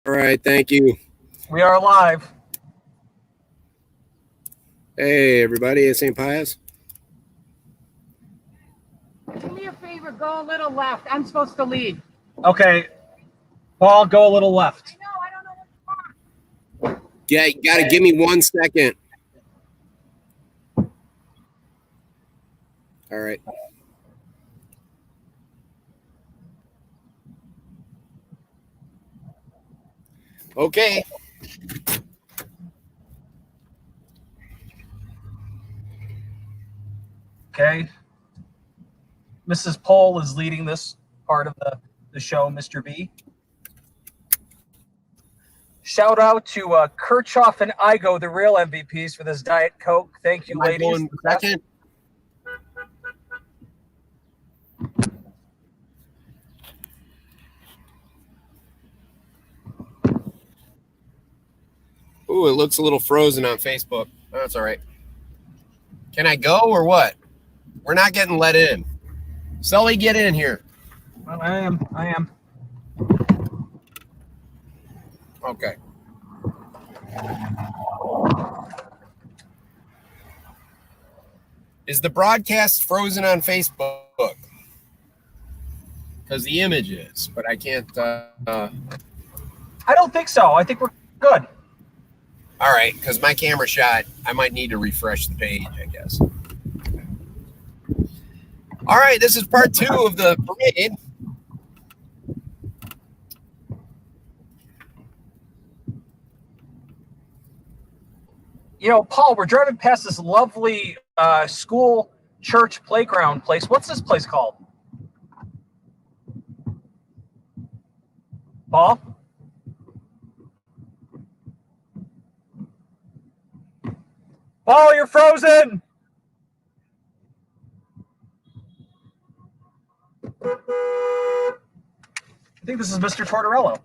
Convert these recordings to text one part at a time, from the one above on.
All right, thank you. We are live. Hey, everybody, it's St. Pius. Do me a favor, go a little left. I'm supposed to lead. Okay. Paul, go a little left. I know, I don't know what you want. Yeah, you got to give me 1 second. All right. Okay. Okay. Mrs. Pohl is leading this part of the show, Mr. B. Shout out to Kirchhoff and Igo, the real MVPs for this Diet Coke. Thank you, Am I ladies. going second? Ooh, it looks a little frozen on Facebook. Oh, that's all right. Can I go or what? We're not getting let in. Sully, get in here. Well, I am. Okay. Is the broadcast frozen on Facebook? Because the image is, but I can't. I don't think so. I think we're good. All right, because my camera shot, I might need to refresh the page, I guess. All right, this is part 2 of the parade. You know, Paul, we're driving past this lovely school church playground place. What's this place called? Paul? Paul, you're frozen! I think this is Mr. Tortorello.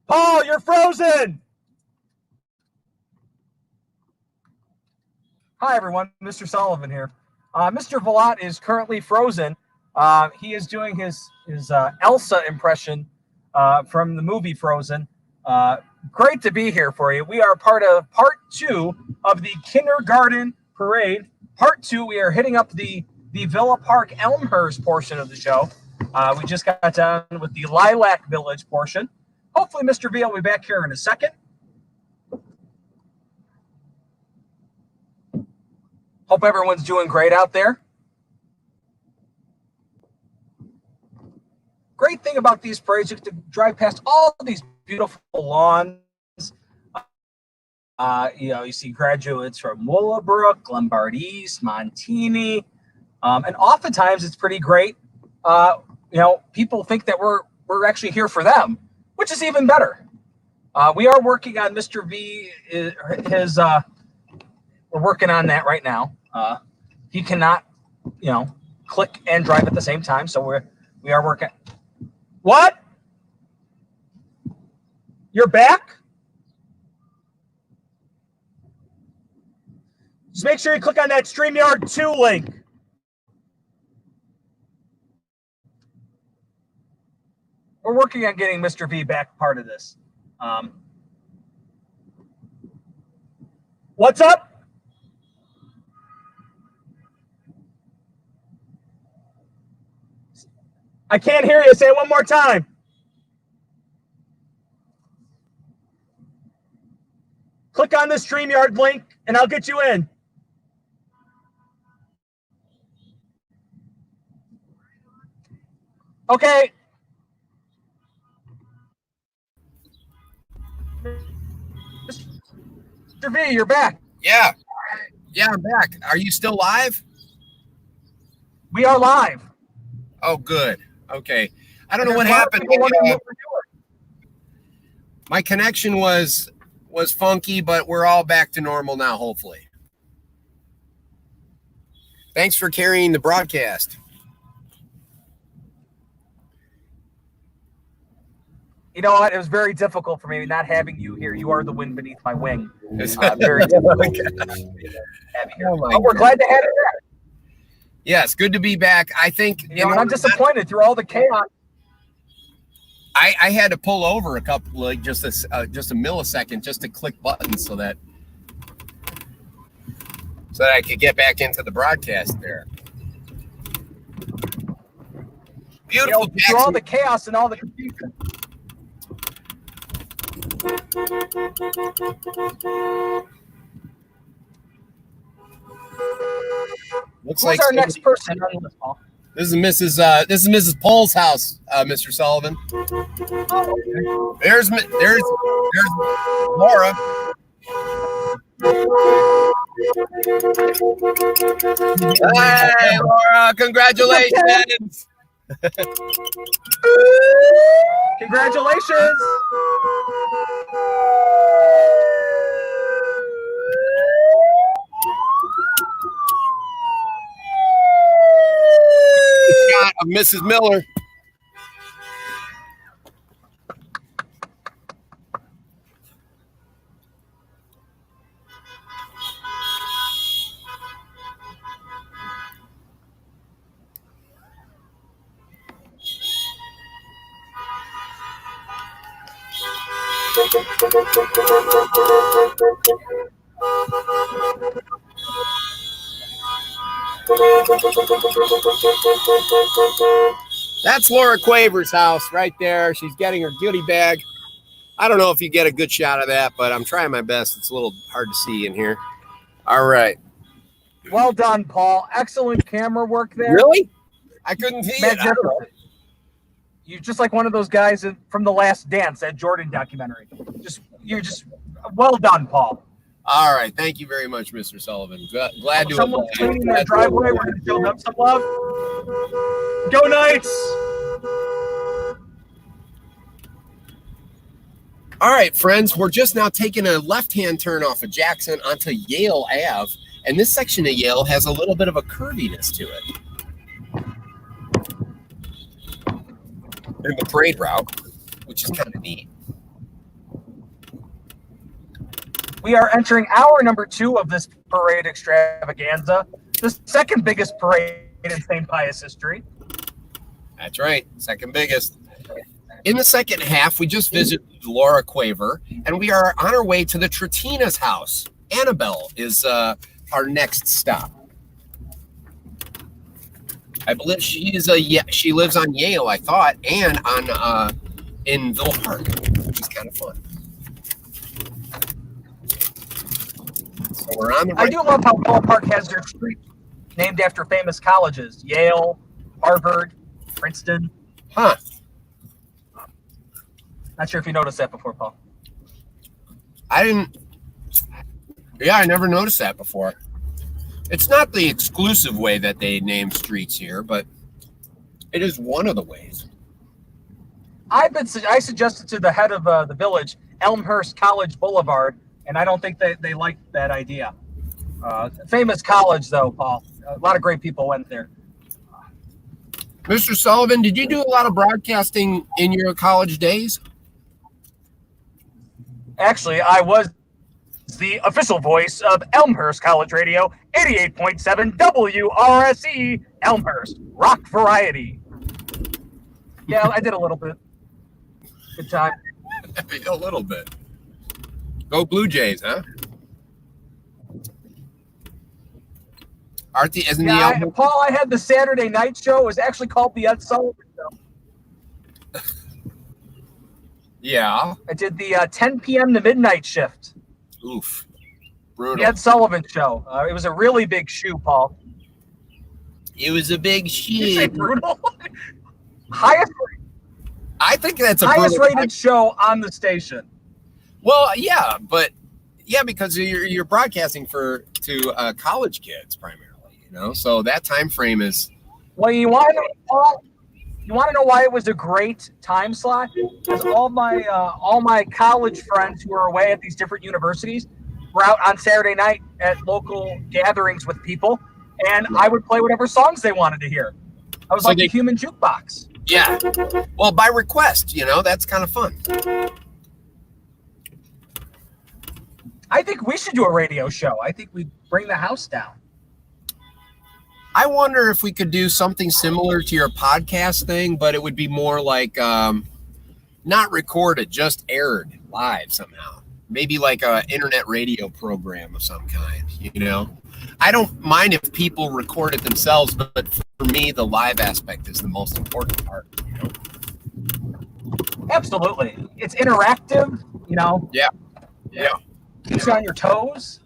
Paul, you're frozen! Hi, everyone. Mr. Sullivan here. Mr. Velat is currently frozen. He is doing his Elsa impression from the movie Frozen. Great to be here for you. We are part of part 2 of the kindergarten parade. Part 2, we are hitting up the Villa Park Elmhurst portion of the show. We just got done with the Lilac Village portion. Hopefully, Mr. V will be back here in a second. Hope everyone's doing great out there. Great thing about these parades, you get to drive past all of these beautiful lawns. You see graduates from Willowbrook, Lombard East, Montini, and oftentimes it's pretty great. People think that we're actually here for them, which is even better. We are working on Mr. V. We're working on that right now. He cannot, click and drive at the same time, so we are working. What? You're back? Just make sure you click on that StreamYard 2 link. We're working on getting Mr. V back part of this. What's up? I can't hear you. Say it one more time. Click on the StreamYard link, and I'll get you in. Okay. Mr. V, you're back. Yeah, I'm back. Are you still live? We are live. Oh, good. Okay. I don't know what happened. My connection was funky, but we're all back to normal now, hopefully. Thanks for carrying the broadcast. You know what? It was very difficult for me not having you here. You are the wind beneath my wing. Very difficult. But we're glad to have you back. Yes, good to be back. I think and I'm disappointed through all the chaos. I had to pull over a couple, like just a millisecond, just to click buttons so that I could get back into the broadcast there. Beautiful. Through all the chaos and all the confusion. Looks Who's like our next person on this call? This is Mrs. Pohl's house, Mr. Sullivan. There's Laura. Hey, Laura! Congratulations! Congratulations! Shot of Mrs. Miller. That's Laura Quaver's house right there. She's getting her goodie bag. I don't know if you get a good shot of that, but I'm trying my best. It's a little hard to see in here. All right. Well done, Paul. Excellent camera work there. Really? I couldn't see it. You're just like one of those guys from The Last Dance, that Jordan documentary. You're just well done, Paul. All right. Thank you very much, Mr. Sullivan. Glad to have someone's cleaning their driveway. We're going to show them some love. Go Knights! All right, friends. We're just now taking a left-hand turn off of Jackson onto Yale Ave. And this section of Yale has a little bit of a curviness to it. In the parade route, which is kind of neat. We are entering hour number 2 of this parade extravaganza, the second biggest parade in St. Pius history. That's right, second biggest. In the second half, we just visited Laura Quaver, and we are on our way to the Tratina's house. Annabelle is our next stop. I believe she lives on Yale, I thought, and on in Ville Park, which is kind of fun. So we're on the right. I do love how Ville Park has their street named after famous colleges: Yale, Harvard, Princeton. Huh. Not sure if you noticed that before, Paul. I didn't. Yeah, I never noticed that before. It's not the exclusive way that they name streets here, but it is one of the ways. I suggested to the head of the village, Elmhurst College Boulevard, and I don't think they liked that idea. Famous college, though, Paul. A lot of great people went there. Mr. Sullivan, did you do a lot of broadcasting in your college days? Actually, I was the official voice of Elmhurst College Radio, 88.7 WRSE Elmhurst, rock variety. Yeah, I did a little bit. Good time. A little bit. Go Blue Jays, huh? Paul, I had the Saturday night show. It was actually called the Ed Sullivan Show. Yeah. I did the 10 p.m. to midnight shift. Oof. Brutal. The Ed Sullivan Show. It was a really big shoe, Paul. It was a big shoe. Did you say brutal? Highest. I think that's a highest rated show on the station. Well, yeah, because you're broadcasting to college kids primarily, So that time frame is. Well, you want to know, Paul? You want to know why it was a great time slot? Because all my college friends who were away at these different universities were out on Saturday night at local gatherings with people, and I would play whatever songs they wanted to hear. I was like a human jukebox. Yeah. Well, by request, that's kind of fun. I think we should do a radio show. I think we bring the house down. I wonder if we could do something similar to your podcast thing, but it would be more like not recorded, just aired live somehow. Maybe like a internet radio program of some kind, I don't mind if people record it themselves, but for me, the live aspect is the most important part, Absolutely. It's interactive, Yeah. Keeps you on your toes.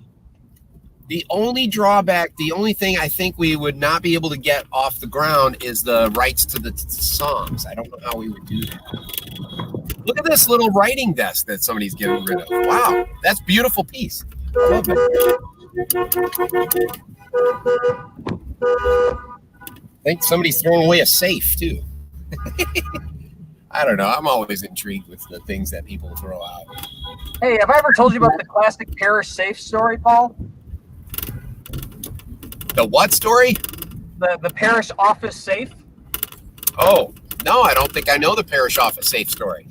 The only drawback, the only thing I think we would not be able to get off the ground is the rights to the songs. I don't know how we would do that. Look at this little writing desk that somebody's getting rid of. Wow, that's a beautiful piece. I love it. I think somebody's throwing away a safe, too. I don't know. I'm always intrigued with the things that people throw out. Hey, have I ever told you about the classic parish safe story, Paul? The what story? The parish office safe. Oh, no, I don't think I know the parish office safe story.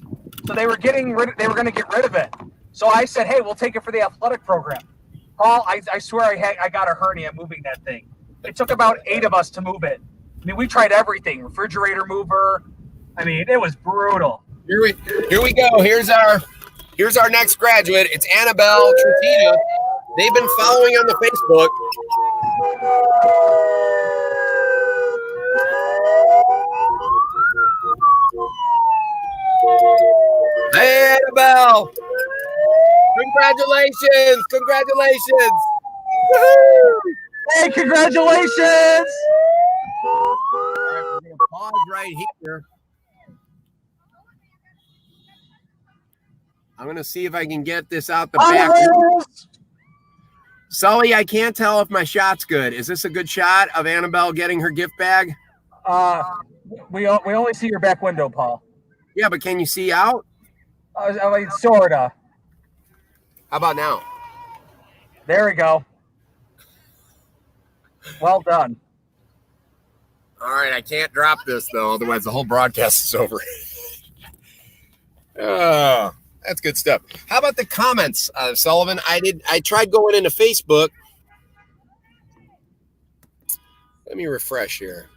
So they were going to get rid of it. So I said, hey, we'll take it for the athletic program. Paul, I swear I got a hernia moving that thing. It took about 8 of us to move it. I mean, we tried everything. Refrigerator mover. I mean, it was brutal. Here we go. Here's our next graduate. It's Annabelle Tratina. They've been following on the Facebook. Hey, Annabelle. Congratulations. Congratulations. Woo-hoo. Hey, congratulations. All right, we're going to pause right here. I'm going to see if I can get this out the back. Sully, I can't tell if my shot's good. Is this a good shot of Annabelle getting her gift bag? We only see your back window, Paul. Yeah, but can you see out? I mean, sorta. How about now? There we go. Well done. All right, I can't drop this, though. Otherwise, the whole broadcast is over. Oh, that's good stuff. How about the comments, Sullivan? I tried going into Facebook. Let me refresh here.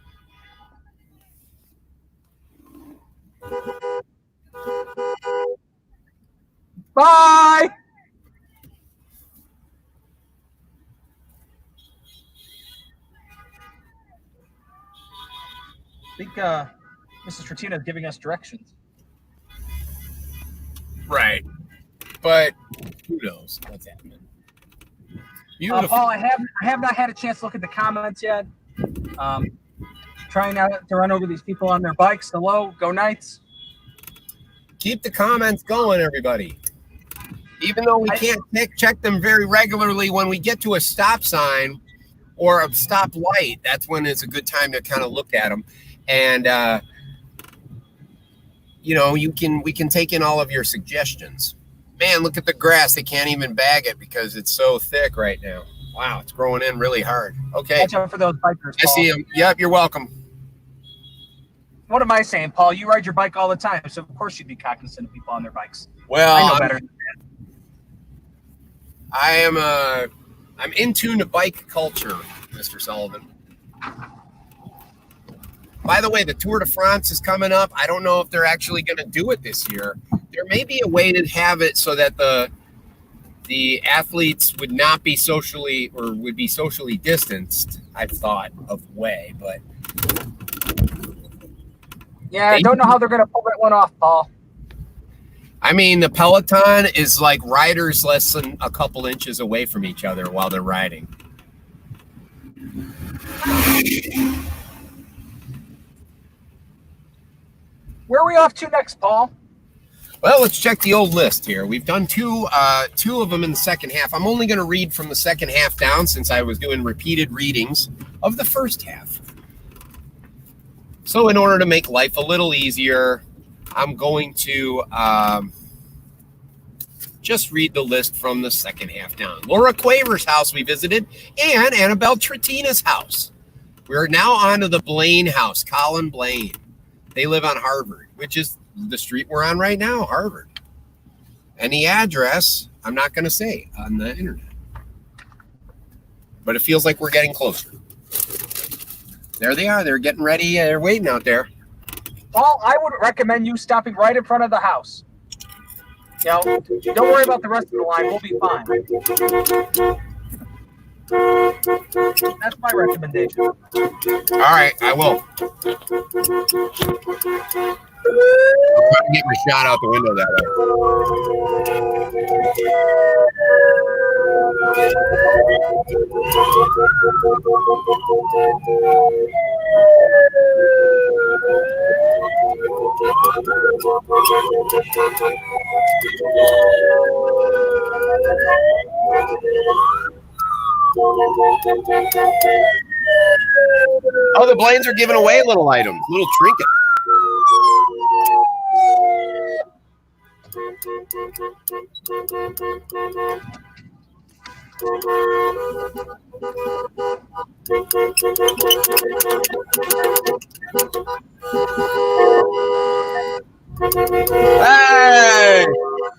Bye. I think Mrs. Tratina is giving us directions. Right. But who knows what's happening. Paul, I have not had a chance to look at the comments yet. Trying not to run over these people on their bikes. Hello, go Knights. Keep the comments going, everybody. Even though we can't check them very regularly, when we get to a stop sign or a stop light, that's when it's a good time to kind of look at them. And, we can take in all of your suggestions. Man, look at the grass. They can't even bag it because it's so thick right now. Wow, it's growing in really hard. Okay. Watch out for those bikers, I Paul. see them. Yep, you're welcome. What am I saying, Paul? You ride your bike all the time, so of course you'd be cognizant of people on their bikes. Well, I know better than that. I'm in tune to bike culture, Mr. Sullivan. By the way, the Tour de France is coming up. I don't know if they're actually going to do it this year. There may be a way to have it so that the athletes would not be socially distanced. I've thought of way, but yeah, I don't know how they're going to pull that one off, Paul. I mean, the peloton is like riders less than a couple inches away from each other while they're riding. Where are we off to next, Paul? Well, let's check the old list here. We've done two of them in the second half. I'm only going to read from the second half down since I was doing repeated readings of the first half. So in order to make life a little easier, I'm going to just read the list from the second half down. Laura Quaver's house we visited, and Annabelle Tratina's house. We're now on to the Blaine house, Colin Blaine. They live on Harvard, which is the street we're on right now, Harvard. And the address, I'm not going to say on the internet. But it feels like we're getting closer. There they are. They're getting ready. They're waiting out there. Paul, I would recommend you stopping right in front of the house. You know, don't worry about the rest of the line. We'll be fine. That's my recommendation. All right, I will. I'm trying to get my shot out the window that Oh, the Blaines are giving away little items, little trinkets. Hey!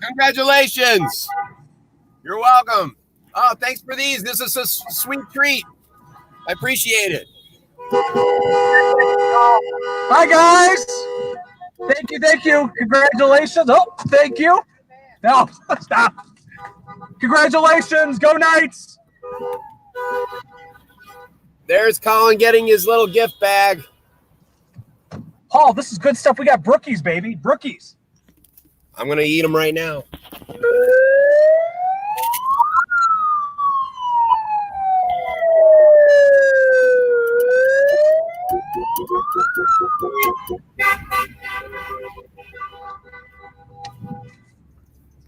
Congratulations! You're welcome. Oh, thanks for these. This is a sweet treat. I appreciate it. Hi, guys. Thank you. Congratulations. Oh, thank you. No, stop. Congratulations. Go Knights. There's Colin getting his little gift bag. Paul, this is good stuff. We got brookies, baby. Brookies. I'm going to eat them right now.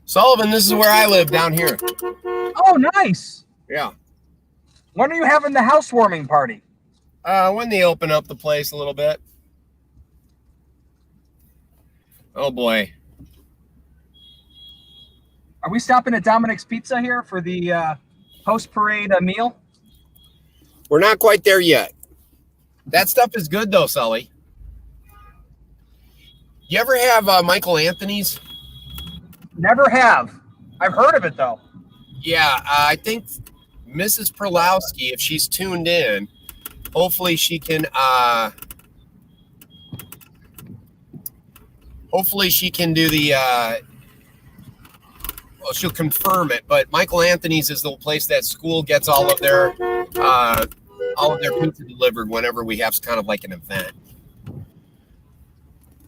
Sullivan, this is where I live down here. Oh, nice. Yeah. When are you having the housewarming party? When they open up the place a little bit. Oh, boy. Are we stopping at Dominic's Pizza here for the post-parade meal? We're not quite there yet. That stuff is good, though, Sully. You ever have Michael Anthony's? Never have. I've heard of it, though. Yeah, I think Mrs. Perlowski, if she's tuned in, hopefully she can do the well, she'll confirm it, but Michael Anthony's is the place that school gets all of their pizza delivered whenever we have kind of like an event.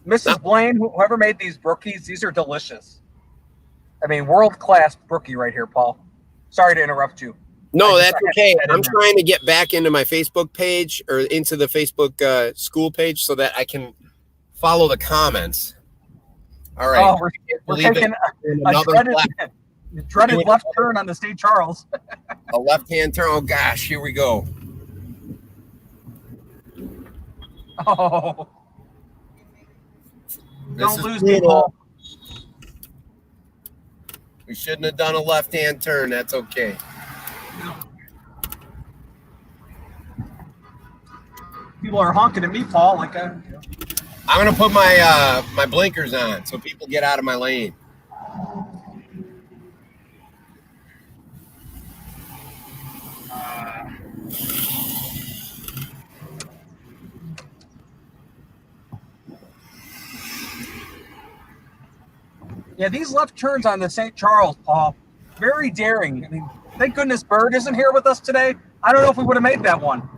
Mrs. Blaine, whoever made these brookies, these are delicious. I mean, world-class brookie right here, Paul. Sorry to interrupt you. No, that's okay. I'm trying to get back into my Facebook page or into the Facebook school page so that I can follow the comments. All right. Oh, we're taking a dreaded left turn on the St. Charles. A left-hand turn. Oh, gosh. Here we go. Oh. Don't lose brutal. me, Paul. We shouldn't have done a left-hand turn. That's okay. People are honking at me, Paul. Like I'm gonna put my my blinkers on so people get out of my lane. Yeah, these left turns on the St. Charles, Paul, very daring. I mean, thank goodness Bird isn't here with us today. I don't know if we would have made that one.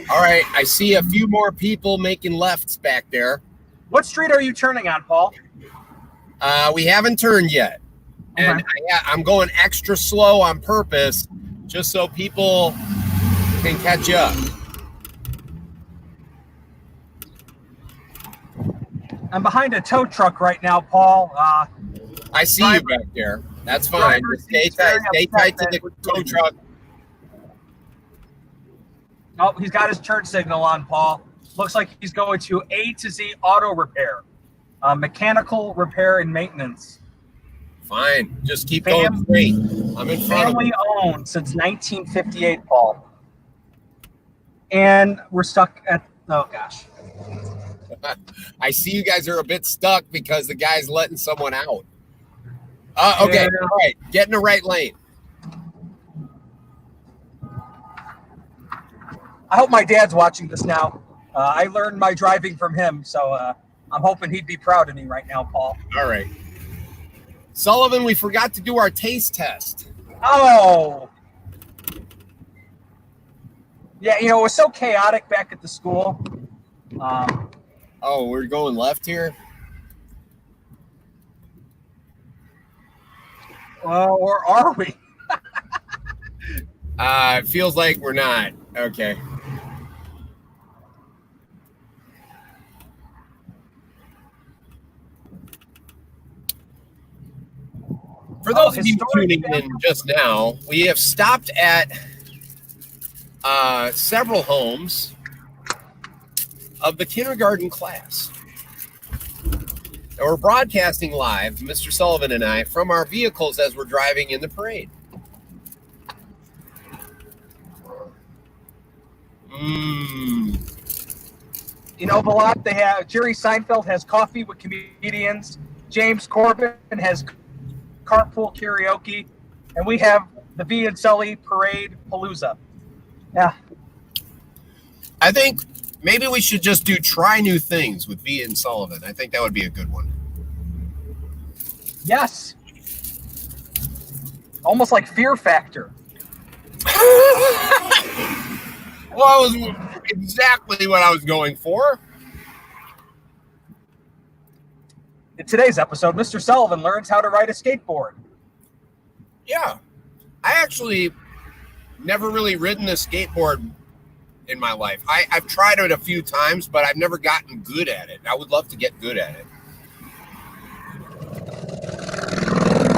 All right, I see a few more people making lefts back there. What street are you turning on, Paul? We haven't turned yet. Okay. And I'm going extra slow on purpose just so people can catch up. I'm behind a tow truck right now, Paul. I see you back there. That's fine. Stay tight to the tow truck. Oh, he's got his turn signal on, Paul. Looks like he's going to A to Z Auto Repair, mechanical repair and maintenance. Fine. Just keep going straight. I'm in front of you. Family owned since 1958, Paul. and we're stuck at, oh gosh. I see you guys are a bit stuck because the guy's letting someone out. Okay, Yeah. all right, get in the right lane. I hope my dad's watching this now. I learned my driving from him, so I'm hoping he'd be proud of me right now, Paul. All right. Sullivan, we forgot to do our taste test. Oh! Yeah, you know, it was so chaotic back at the school. Oh, we're going left here? Or are we? It feels like we're not. Okay. For those of you tuning in just now, we have stopped at several homes of the kindergarten class. And we're broadcasting live, Mr. Sullivan and I, from our vehicles as we're driving in the parade. You know, Velat, they have Jerry Seinfeld has coffee with comedians. James Corbin has carpool karaoke, and we have the V and Sully Parade Palooza. Yeah. I think maybe we should just do try new things with V and Sullivan. I think that would be a good one. Yes. Almost like Fear Factor. Well, that was exactly what I was going for. In today's episode, Mr. Sullivan learns how to ride a skateboard. Yeah. I actually never really ridden a skateboard in my life. I've tried it a few times, but I've never gotten good at it. I would love to get good at it.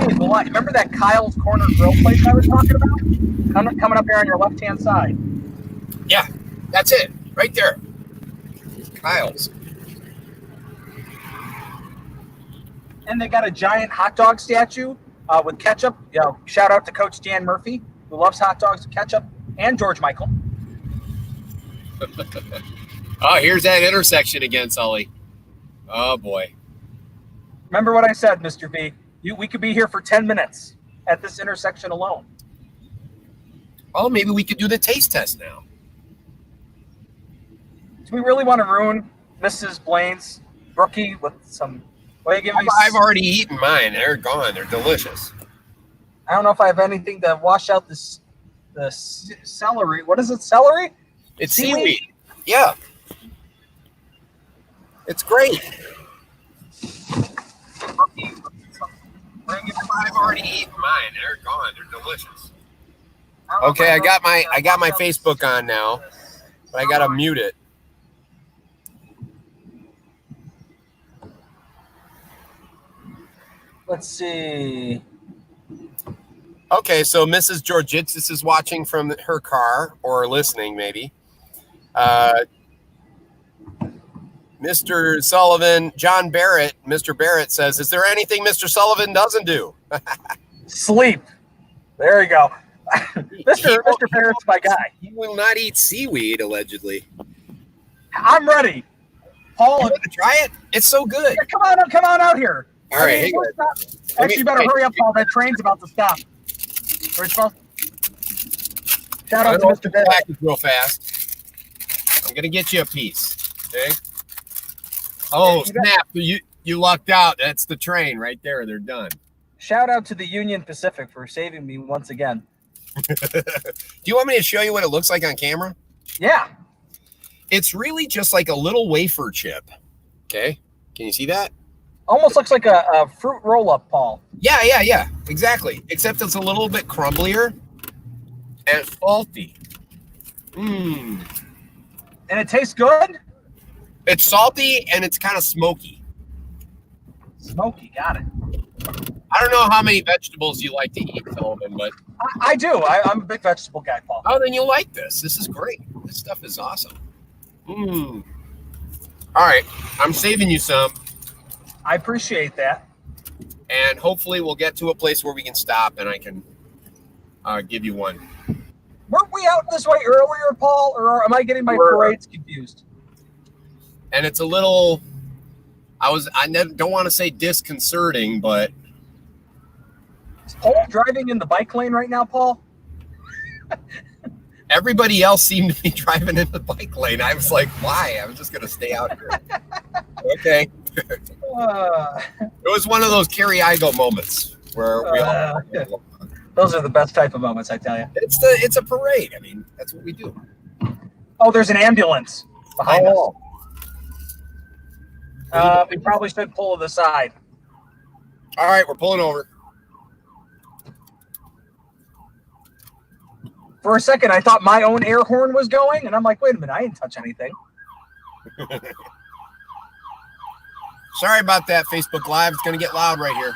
Hey, Velat, remember that Kyle's Corner Grill place I was talking about? Coming up here on your left-hand side. Yeah, that's it. Right there. Kyle's. And they got a giant hot dog statue with ketchup. You know, shout out to Coach Dan Murphy, who loves hot dogs with ketchup, and George Michael. Oh, here's that intersection again, Sully. Oh, boy. Remember what I said, Mr. V. We could be here for 10 minutes at this intersection alone. Oh, maybe we could do the taste test now. Do we really want to ruin Mrs. Blaine's brookie with some... What are you giving me? I've already eaten mine. They're gone. They're delicious. I don't know if I have anything to wash out the celery. What is it, celery? It's seaweed. Yeah. It's great. I've already eaten mine. They're gone. They're delicious. Okay, I got my Facebook on now, but I gotta mute it. Let's see. Okay, so Mrs. Georgitsis is watching from her car, or listening maybe. Mr. Sullivan, John Barrett, Mr. Barrett says, is there anything Mr. Sullivan doesn't do? Sleep. There you go. Mr. Barrett's my guy. He will not eat seaweed, allegedly. I'm ready. Paul, You want to try it? It's so good. yeah, come on out here. All right, hang on. Actually, you better hurry up, Paul. That train's about to stop. Shout out to Mr. Barrett. Back real fast. I'm gonna get you a piece. Okay. Oh snap! You lucked out. That's the train right there. They're done. Shout out to the Union Pacific for saving me once again. Do you want me to show you what it looks like on camera? Yeah. It's really just like a little wafer chip. Okay. Can you see that? Almost looks like a fruit roll-up, Paul. Yeah. Exactly. Except it's a little bit crumblier and salty. And it tastes good? It's salty and it's kind of smoky. Smoky, got it. I don't know how many vegetables you like to eat, Sullivan, but I do. I'm a big vegetable guy, Paul. oh, then you'll like this. This is great. This stuff is awesome. All right. I'm saving you some. I appreciate that. And hopefully we'll get to a place where we can stop and I can give you one. Weren't we out this way earlier, Paul, or am I getting my parades confused? And it's a little, don't want to say disconcerting, but. Is Paul driving in the bike lane right now, Paul? Everybody else seemed to be driving in the bike lane. I was like, why? I was just going to stay out here. Okay. It was one of those Carrie-I-Go moments where we all. Those are the best type of moments, I tell you. It's a parade. I mean, that's what we do. Oh, there's an ambulance behind us. We probably should pull to the side. All right, we're pulling over. For a second, I thought my own air horn was going, and I'm like, wait a minute, I didn't touch anything. Sorry about that, Facebook Live. It's going to get loud right here.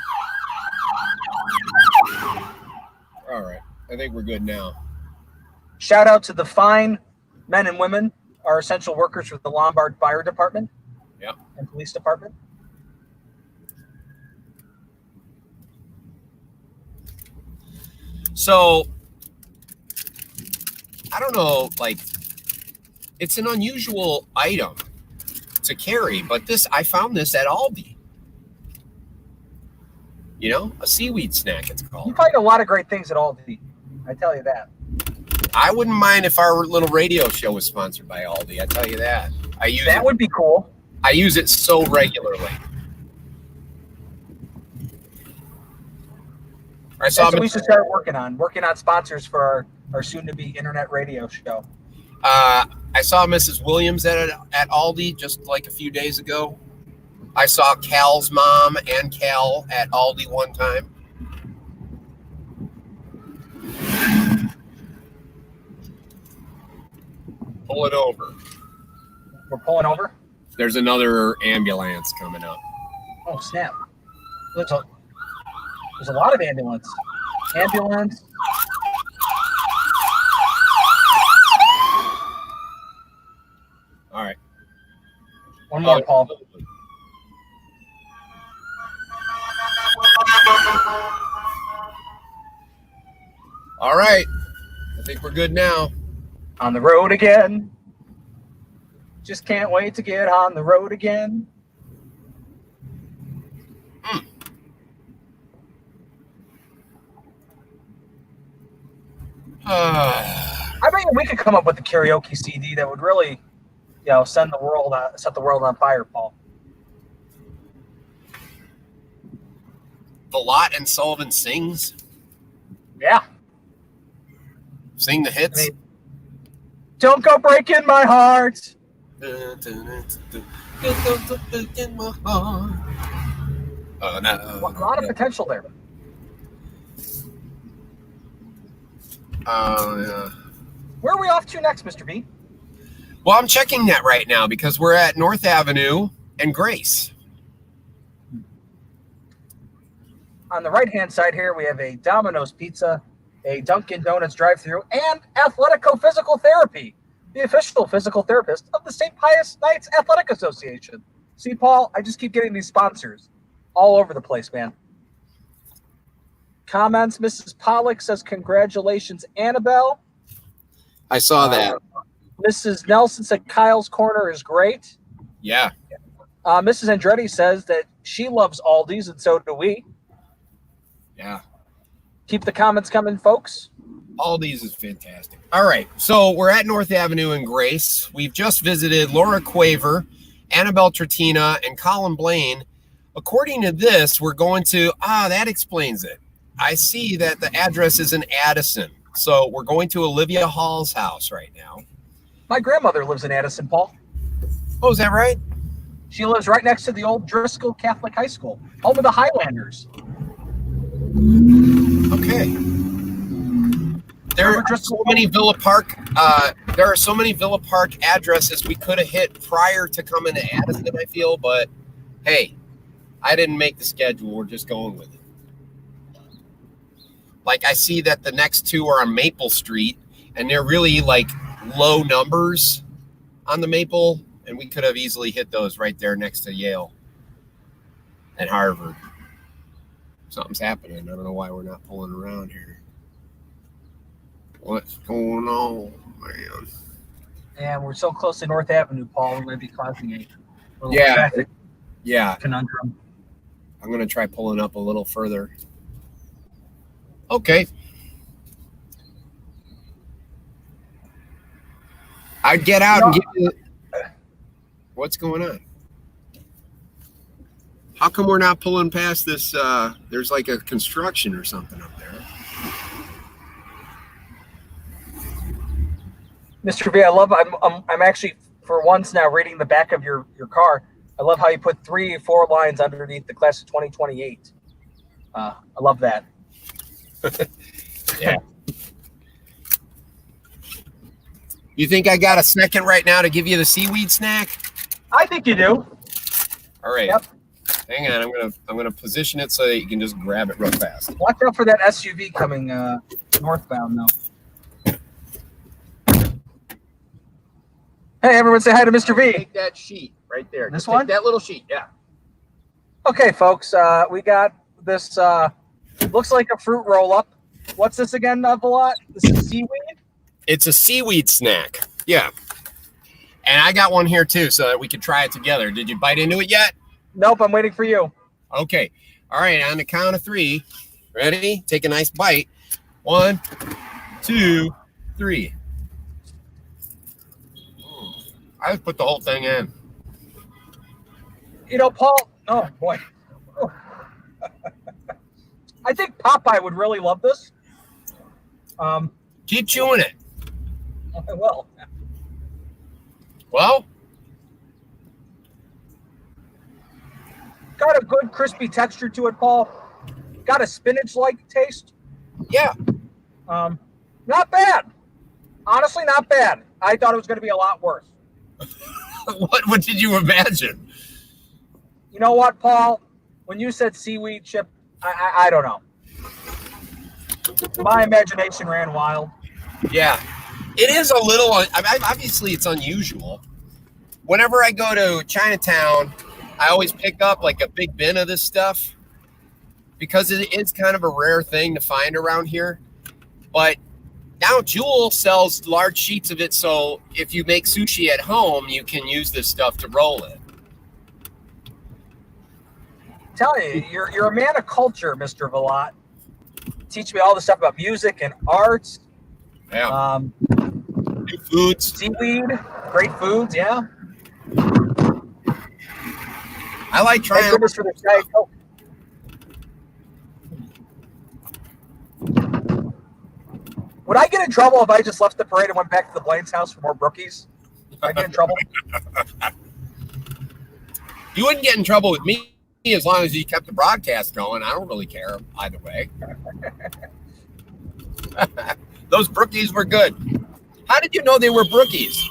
All right. I think we're good now. Shout out to the fine men and women, our essential workers with the Lombard Fire Department and Police Department. So, I don't know, like, it's an unusual item to carry, but I found this at Aldi. You know, a seaweed snack, it's called. You find a lot of great things at Aldi, I tell you that. I wouldn't mind if our little radio show was sponsored by Aldi, I tell you that. That would be cool. I use it so regularly. That's what we should start working on sponsors for our soon-to-be internet radio show. I saw Mrs. Williams at Aldi just like a few days ago. I saw Cal's mom and Cal at Aldi one time. Pull it over. We're pulling over? There's another ambulance coming up. Oh, snap. There's a lot of ambulance. Ambulance. All right. One more, Paul. All right. I think we're good now. On the road again. Just can't wait to get on the road again. I bet we could come up with a karaoke CD that would really, set the world on fire, Paul. Velat and Sullivan sings. Yeah. Sing the hits. Don't go breaking my heart. Oh, no. A lot of potential there. Yeah. Where are we off to next, Mr. B? Well, I'm checking that right now because we're at North Avenue and Grace. On the right-hand side here, we have a Domino's Pizza, a Dunkin' Donuts drive-thru, and Athletico Physical Therapy, the official physical therapist of the St. Pius Knights Athletic Association. See, Paul, I just keep getting these sponsors all over the place, man. Comments, Mrs. Pollock says, congratulations, Annabelle. I saw that. Mrs. Nelson said Kyle's Corner is great. Yeah. Mrs. Andretti says that she loves Aldi's, and so do we. Yeah. Keep the comments coming, folks. Aldi's is fantastic. All right. So we're at North Avenue and Grace. We've just visited Laura Quaver, Annabelle Trattina, and Colin Blaine. According to this, we're going to, that explains it. I see that the address is in Addison. So we're going to Olivia Hall's house right now. My grandmother lives in Addison, Paul. Oh, is that right? She lives right next to the old Driscoll Catholic High School, home of the Highlanders. Okay. There are so many Villa Park. There are so many Villa Park addresses we could have hit prior to coming to Addison, I feel, but hey, I didn't make the schedule. We're just going with it. Like, I see that the next two are on Maple Street, and they're really like low numbers on the Maple, and we could have easily hit those right there next to Yale and Harvard. Something's happening. I don't know why we're not pulling around here. What's going on, man? And we're so close to North Avenue, Paul. We might be causing a little Yeah. traffic Yeah, conundrum. I'm going to try pulling up a little further. Okay. I'd get out and get you. What's going on? How come we're not pulling past this? There's like a construction or something up there. Mr. V, I love. I'm actually for once now reading the back of your car. I love how you put 3 or 4 lines underneath the class of 2028. I love that. Yeah. You think I got a second right now to give you the seaweed snack? I think you do. All right. Yep. Hang on. I'm gonna position it so that you can just grab it real fast. Watch out for that SUV coming northbound though. Hey, everyone, say hi to Mr. V. Take that sheet right there. This Just take one? that little sheet. Yeah. Okay, folks, we got this. Looks like a fruit roll up. What's this again, Velat? This is seaweed. It's a seaweed snack. Yeah. And I got one here too, so that we could try it together. Did you bite into it yet? Nope, I'm waiting for you. Okay. All right. On the count of 3. Ready? Take a nice bite. 1, 2, 3. I just put the whole thing in. You know, Paul. Oh boy. I think Popeye would really love this. Keep chewing it. I will. Well, Got a good crispy texture to it, Paul. Got a spinach-like taste. yeah. Not bad. Honestly, not bad. I thought it was going to be a lot worse. What did you imagine? You know what, Paul? When you said seaweed chip, I don't know. My imagination ran wild. Yeah. It is a little, obviously it's unusual. Whenever I go to Chinatown, I always pick up like a big bin of this stuff because it is kind of a rare thing to find around here. But now Jewel sells large sheets of it, so if you make sushi at home, you can use this stuff to roll it. Tell you, you're a man of culture, Mr. Velat. Teach me all the stuff about music and arts. Yeah. New foods. Seaweed, great foods, yeah. I like Thank trying. goodness for the Diet Coke. Would I get in trouble if I just left the parade and went back to the Blaine's house for more brookies? Would I get in trouble? You wouldn't get in trouble with me as long as you kept the broadcast going. I don't really care either way. Those brookies were good. How did you know they were brookies?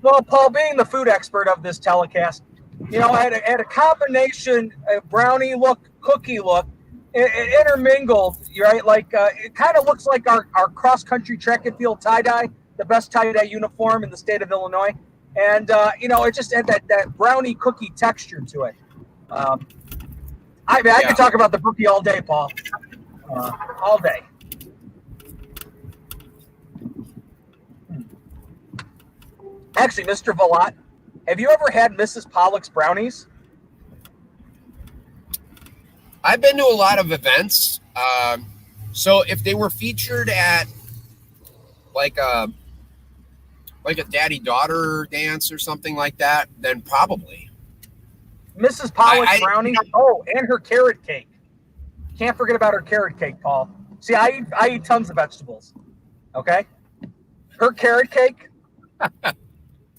Well, Paul, being the food expert of this telecast, you know, I had a combination, a brownie look, cookie look, it intermingled, right? Like it kind of looks like our cross-country track and field tie-dye, the best tie-dye uniform in the state of Illinois. And, you know, it just had that brownie cookie texture to it. I could talk about the brookie all day, Paul. All day. Actually, Mr. Velat, have you ever had Mrs. Pollock's brownies? I've been to a lot of events. So if they were featured at like a daddy-daughter dance or something like that, then probably. Mrs. Pollock's brownies. Oh, and her carrot cake. Can't forget about her carrot cake, Paul. See, I eat tons of vegetables. Okay? Her carrot cake,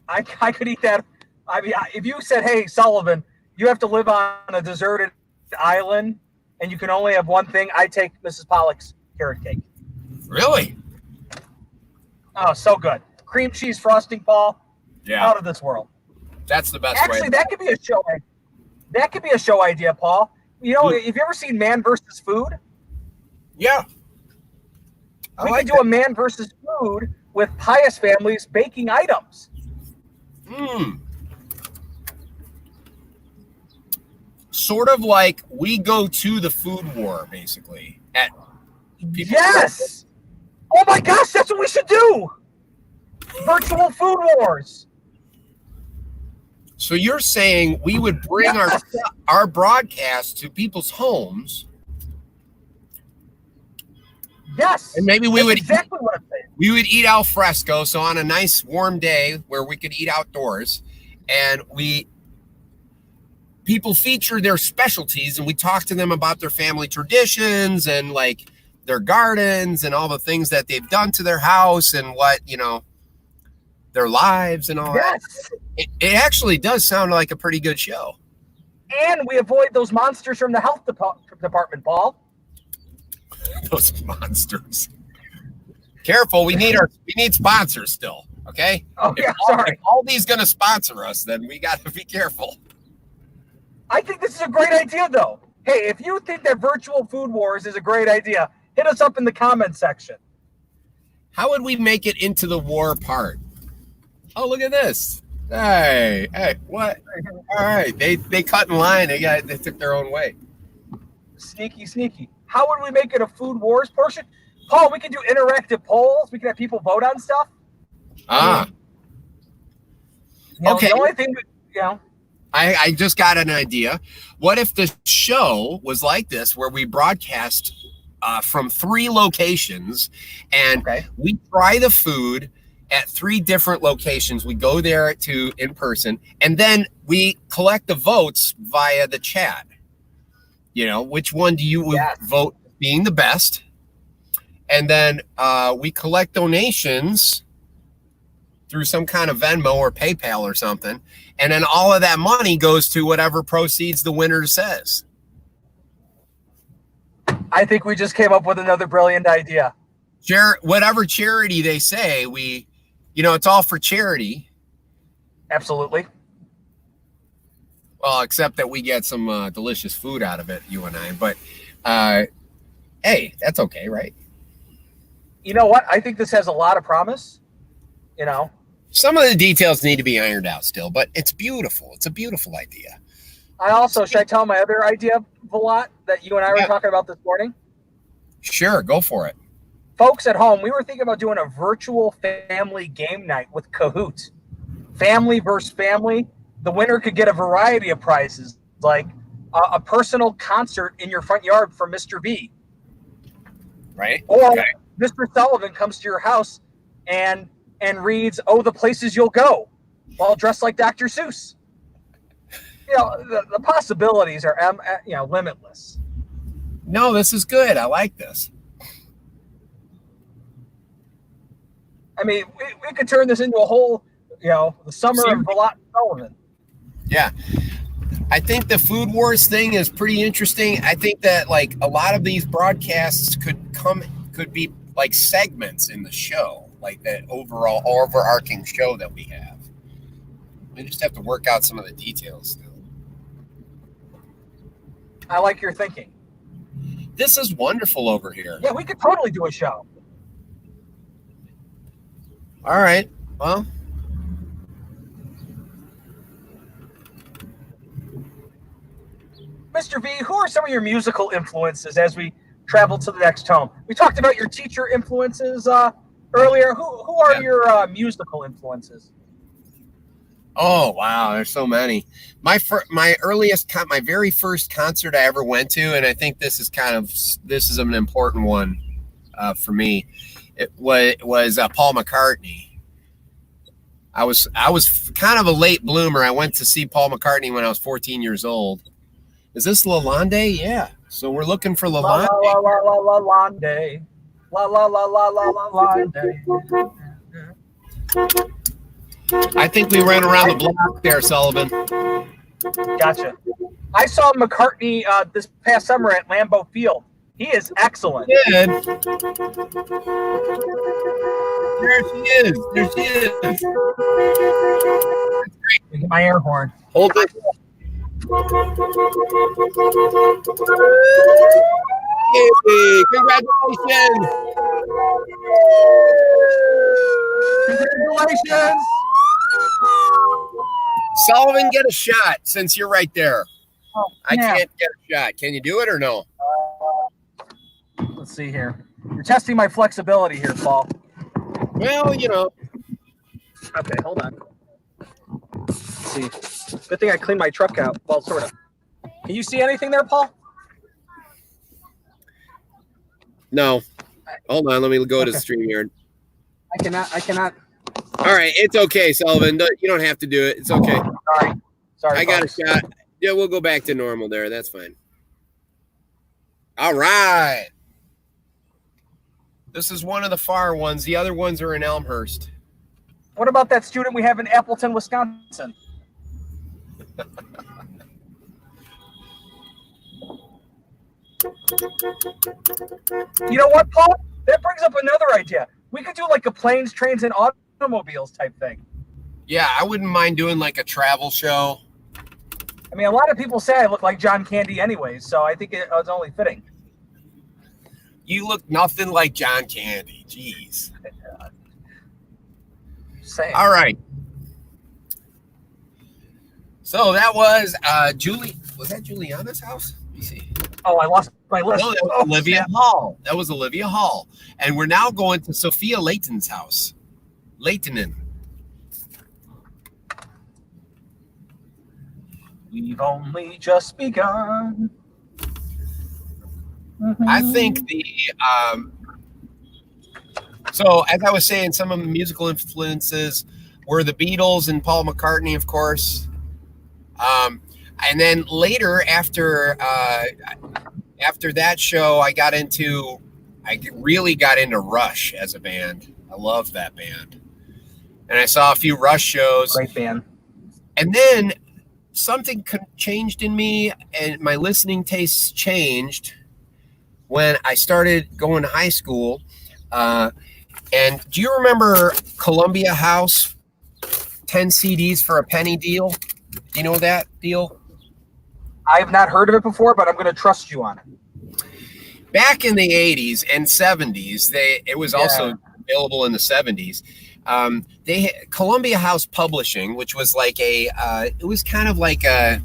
I could eat that. I mean, if you said, hey, Sullivan, you have to live on a deserted island and you can only have one thing, I take Mrs. Pollock's carrot cake. Really? Oh, so good. Cream cheese frosting, Paul. Yeah. Out of this world. That's the best way. Actually, that could be a show. That could be a show idea, Paul. You know, have you ever seen Man versus Food? Yeah. We could do a Man versus Food with Pius families baking items. Sort of like we go to the food war, basically. Yes. Oh my gosh, that's what we should do! Virtual food wars. So you're saying we would bring our broadcast to people's homes? Yes. And maybe we that's would exactly what I'm saying. We would eat al fresco, so on a nice warm day where we could eat outdoors, and people feature their specialties, and we talk to them about their family traditions and like their gardens and all the things that they've done to their house and what, their lives and all that. It actually does sound like a pretty good show. And we avoid those monsters from the health department, Paul. Those monsters. Careful, we need sponsors still, okay? Oh, yeah, sorry. If Aldi's going to sponsor us, then we got to be careful. I think this is a great idea, though. Hey, if you think that virtual food wars is a great idea, hit us up in the comments section. How would we make it into the war part? Oh, look at this. Hey, what? All right, they cut in line. They took their own way. Sneaky. How would we make it a food wars portion? Paul, we can do interactive polls. We can have people vote on stuff. Okay. The only thing, I just got an idea. What if the show was like this, where we broadcast from 3 locations, and we try the food at 3 different locations. We go there in person, and then we collect the votes via the chat. Which one do you vote being the best? And then we collect donations through some kind of Venmo or PayPal or something. And then all of that money goes to whatever proceeds the winner says. I think we just came up with another brilliant idea. Whatever charity they say, it's all for charity. Absolutely. Well, except that we get some delicious food out of it, you and I. But, hey, that's okay, right? You know what? I think this has a lot of promise. Some of the details need to be ironed out still, but it's beautiful. It's a beautiful idea. Should I tell my other idea, Velat, that you and I were talking about this morning? Sure, go for it. Folks at home, we were thinking about doing a virtual family game night with Kahoot. Family versus family. The winner could get a variety of prizes, like a personal concert in your front yard from Mr. B. Right. Or Mr. Sullivan comes to your house and reads, "Oh, the places you'll go," while dressed like Dr. Seuss. The possibilities are limitless. No, this is good. I like this. I mean, we could turn this into a whole, the summer of Velat and Sullivan. Yeah. I think the food wars thing is pretty interesting. I think that like a lot of these broadcasts could be like segments in the show, like that overall overarching show that we have. We just have to work out some of the details still. I like your thinking. This is wonderful over here. Yeah, we could totally do a show. All right. Well, Mr. V, who are some of your musical influences as we travel to the next home? We talked about your teacher influences earlier. Who are your musical influences? Oh wow, there's so many. My very first concert I ever went to, and I think this is an important one for me. It was Paul McCartney. I was kind of a late bloomer. I went to see Paul McCartney when I was 14 years old. Is this Lalande? Yeah. So we're looking for Lalande. La la la la la Lalande. La la la la la la Lalande. I think we ran around the block there, Sullivan. Gotcha. I saw McCartney this past summer at Lambeau Field. He is excellent. Good. There she is. There she is. Get my air horn. Hold it. Hey, congratulations. Congratulations. Sullivan, get a shot since you're right there. Oh, I can't get a shot. Can you do it or no? Let's see here. You're testing my flexibility here, Paul. Well, you know. Okay, hold on. Let's see. Good thing I cleaned my truck out. Well, sort of. Can you see anything there, Paul? No. Hold on. Let me go to StreamYard. I cannot. All right. It's okay, Sullivan. You don't have to do it. It's okay. Sorry. I got a shot. Yeah, we'll go back to normal there. That's fine. All right. This is one of the far ones. The other ones are in Elmhurst. What about that student we have in Appleton, Wisconsin? You know what, Paul? That brings up another idea. We could do like a planes, trains, and automobiles type thing. Yeah, I wouldn't mind doing like a travel show. I mean, a lot of people say I look like John Candy anyways, so I think it's only fitting. You look nothing like John Candy. Jeez. Same. All right. So that was Julie. Was that Juliana's house? Let me see. Oh, I lost my list. No, that was Olivia Hall. That was Olivia Hall. And we're now going to Sophia Layton's house. Laytonen. We've only just begun. I think so as I was saying, some of the musical influences were the Beatles and Paul McCartney, of course. And then later, after that show, I really got into Rush as a band. I love that band. And I saw a few Rush shows. Great band. And then something changed in me, and my listening tastes changed when I started going to high school. And do you remember Columbia House, 10 CDs for a penny deal? Do you know that deal? I have not heard of it before, but I'm going to trust you on it. Back in the 80s and 70s, it was also available in the 70s. They had Columbia House Publishing, which was like it was kind of like an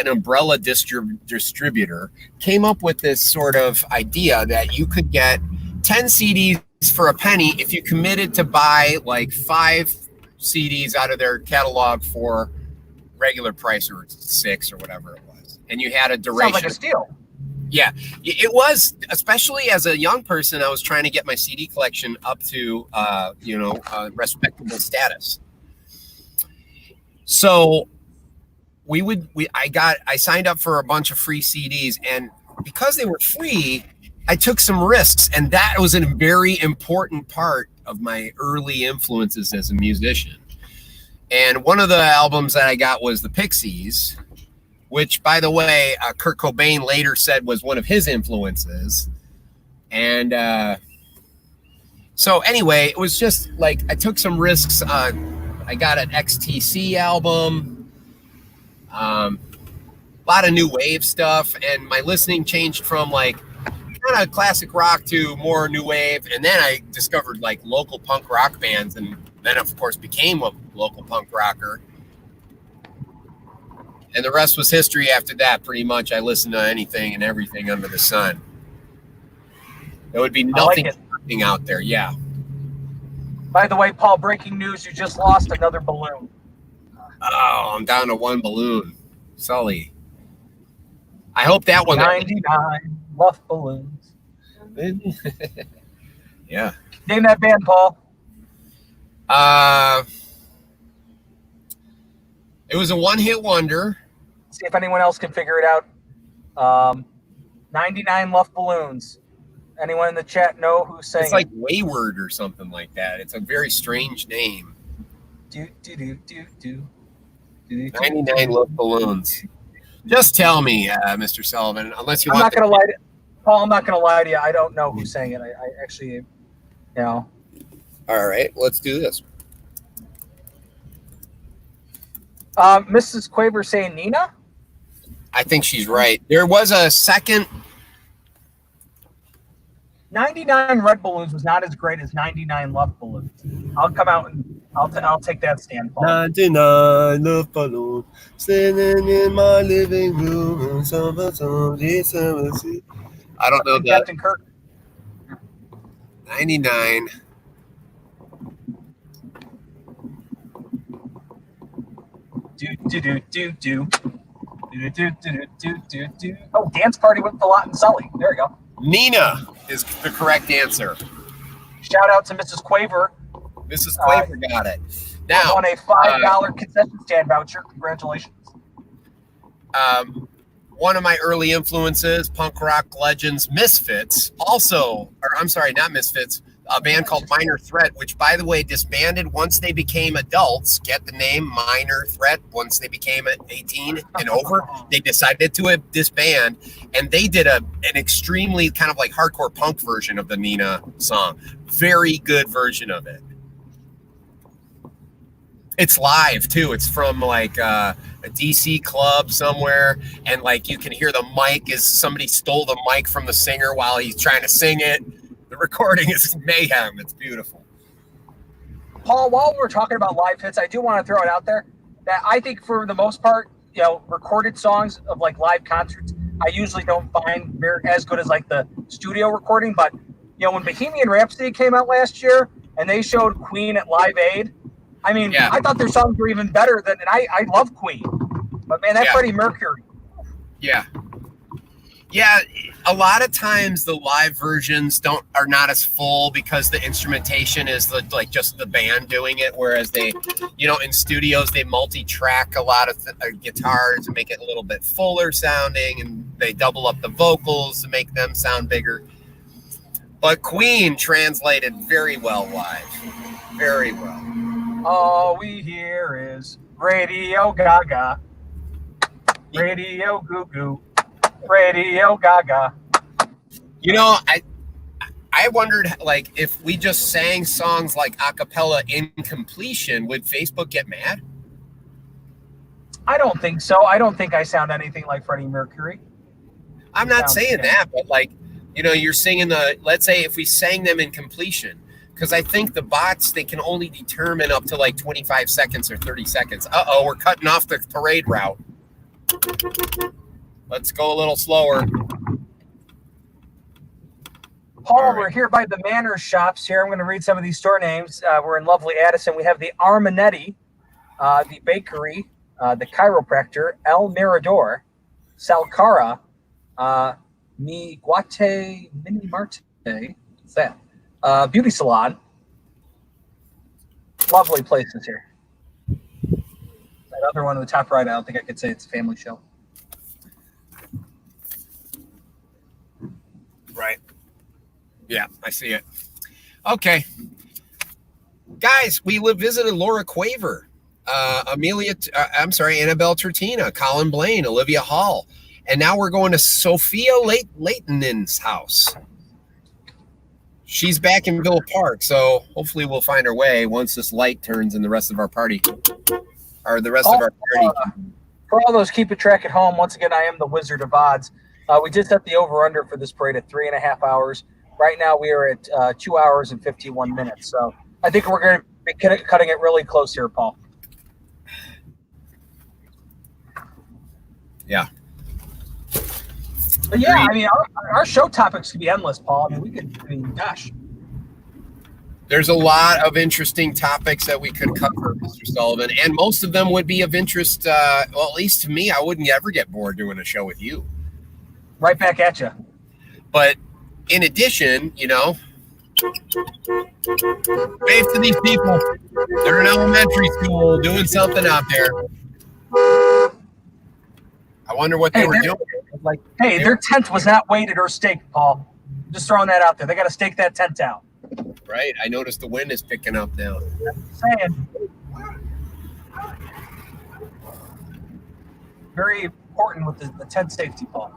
umbrella distributor, came up with this sort of idea that you could get 10 CDs for a penny if you committed to buy like 5 CDs out of their catalog for regular price, or 6 or whatever it was, and you had a duration. Sounds like a steal. Yeah, it was, especially as a young person. I was trying to get my CD collection up to respectable status. So I signed up for a bunch of free CDs, and because they were free, I took some risks, and that was a very important part of my early influences as a musician. And one of the albums that I got was the Pixies, which, by the way, Kurt Cobain later said was one of his influences. And so anyway, it was just like I took some risks. I got an XTC album, a lot of new wave stuff, and my listening changed from like kind of classic rock to more new wave. And then I discovered like local punk rock bands, and then of course became a local punk rocker. And the rest was history after that, pretty much. I listened to anything and everything under the sun. There would be nothing out there, yeah. By the way, Paul, breaking news, you just lost another balloon. Oh, I'm down to 1 balloon. Sully. I hope that one... 99 Luff balloons. Yeah. Name that band, Paul. It was a one-hit wonder. See if anyone else can figure it out. 99 Luff balloons. Anyone in the chat know who's saying It's like Wayward or something like that. It's a very strange name. 99 Luff balloons. Just tell me, Mr. Sullivan, unless you I'm want... not going to lie to Paul, I'm not going to lie to you. I don't know who's saying it. I actually, you know. All right, let's do this. Mrs. Quaver saying Nina? I think she's right. There was a second... 99 red balloons was not as great as 99 love balloons. I'll come out and I'll take that stand, Paul. 99 love balloons sitting in my living room. I don't know that. Captain Kirk. 99. Oh, Dance Party with Velat and Sully. There you go. Nina is the correct answer. Shout out to Mrs. Quaver. Mrs. Quaver got it. Now, won a $5 concession stand voucher. Congratulations. One of my early influences, punk rock legends, Misfits, also, or I'm sorry, not Misfits, a band called Minor Threat, which, by the way, disbanded once they became adults. Get the name Minor Threat. Once they became 18 and over, they decided to disband, and they did an extremely kind of like hardcore punk version of the Nina song. Very good version of it. It's live too. It's from like a DC club somewhere, and like you can hear the mic is somebody stole the mic from the singer while he's trying to sing it. The recording is mayhem. It's beautiful. Paul, while we're talking about live hits, I do want to throw it out there that I think for the most part, you know, recorded songs of like live concerts, I usually don't find as good as like the studio recording. But you know, when Bohemian Rhapsody came out last year and they showed Queen at Live Aid, I mean, yeah. I thought their songs were even better than, and I love Queen, but man, that Freddie Mercury. Yeah. Yeah. A lot of times the live versions are not as full because the instrumentation is like just the band doing it. Whereas they, you know, in studios, they multi-track a lot of guitars and make it a little bit fuller sounding, and they double up the vocals to make them sound bigger. But Queen translated very well live. Very well. All we hear is Radio Gaga, Radio Goo Goo, Radio Gaga. You know, I wondered, like, if we just sang songs like a cappella in completion, would Facebook get mad? I don't think so. I don't think I sound anything like Freddie Mercury. I'm not saying that, but like, you know, you're singing let's say if we sang them in completion, because I think the bots, they can only determine up to like 25 seconds or 30 seconds. Uh-oh, we're cutting off the parade route. Let's go a little slower. Paul, we're here by the Manners Shops here. I'm going to read some of these store names. We're in lovely Addison. We have the Armanetti, the Bakery, the Chiropractor, El Mirador, Salcara, Mi Guate Mini Marte. What's that? Beauty Salon. Lovely places here. That other one on the top right, I don't think I could say it's a family show. Right. Yeah, I see it. Okay. Guys, we visited Laura Quaver, Annabelle Tertina, Colin Blaine, Olivia Hall. And now we're going to Sophia Leightonen's house. She's back in Villa Park, so hopefully we'll find our way once this light turns in the rest of our party. Or the rest of our party. For all those keeping track at home, once again, I am the Wizard of Odds. We just set the over-under for this parade at 3.5 hours. Right now we are at 2 hours and 51 minutes. So I think we're going to be cutting it really close here, Paul. Yeah. But yeah, I mean, our show topics could be endless, Paul. I mean, gosh. There's a lot of interesting topics that we could cover, Mr. Sullivan, and most of them would be of interest, well, at least to me. I wouldn't ever get bored doing a show with you. Right back at you. But in addition, you know, wave to these people. They're in elementary school doing something out there. I wonder what they were doing. Like, hey, their tent was not weighted or staked, Paul. Just throwing that out there. They got to stake that tent down. Right. I noticed the wind is picking up now. Saying. Very important with the tent safety, Paul.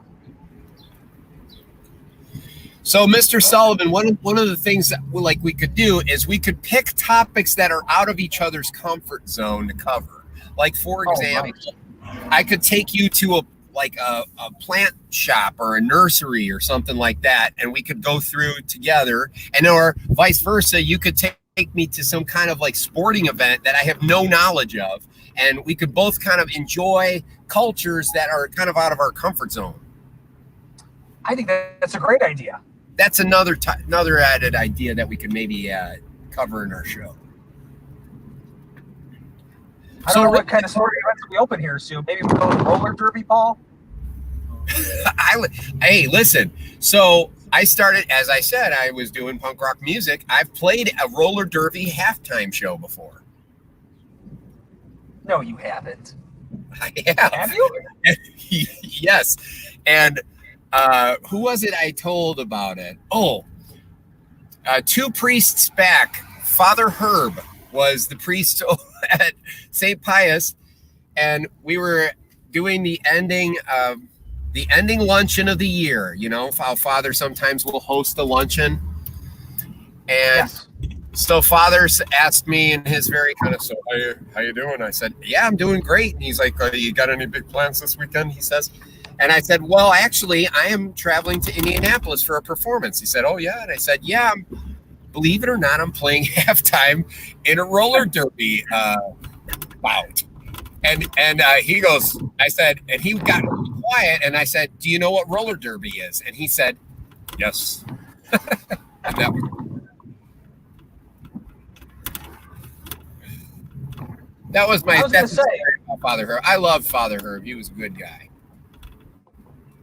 So, Mr. Sullivan, one of the things that we could do is we could pick topics that are out of each other's comfort zone to cover. Like, for example, I could take you to a plant shop or a nursery or something like that, and we could go through together, and or vice versa. You could take me to some kind of like sporting event that I have no knowledge of, and we could both kind of enjoy cultures that are kind of out of our comfort zone. I think that's a great idea. that's another added idea that we could maybe cover in our show. I don't know what kind of sporting events we open here soon. Maybe we'll go to roller derby, Paul. Hey, listen. So I started, as I said, I was doing punk rock music. I've played a roller derby halftime show before. No, you haven't. I have. Have you? Yes. And who was it I told about it? Oh, 2 priests back. Father Herb was the priest at St. Pius, and we were doing the ending luncheon of the year. You know, how Father sometimes will host a luncheon. And so Father asked me in his very kind of, so how you doing? I said, yeah, I'm doing great. And he's like, you got any big plans this weekend? He says. And I said, well, actually, I am traveling to Indianapolis for a performance. He said, oh, yeah. And I said, yeah, believe it or not, I'm playing halftime in a roller derby bout. And he goes, I said, and he got really quiet. And I said, do you know what roller derby is? And he said, yes. And that was my story about Father Herb. I love Father Herb. He was a good guy.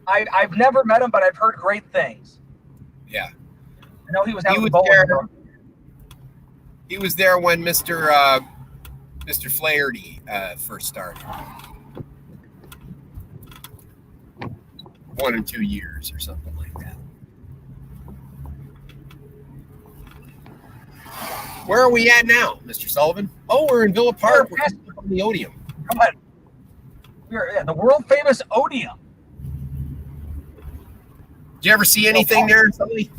I've never met him, but I've heard great things. Yeah. I know he was having bowling. He was there when Mr. Flaherty first started. 1 or 2 years or something like that. Where are we at now, Mr. Sullivan? Oh, we're in Villa Park. We're on the Odeum. Come on. We're at the world famous Odeum. Did you ever see anything there, Sully?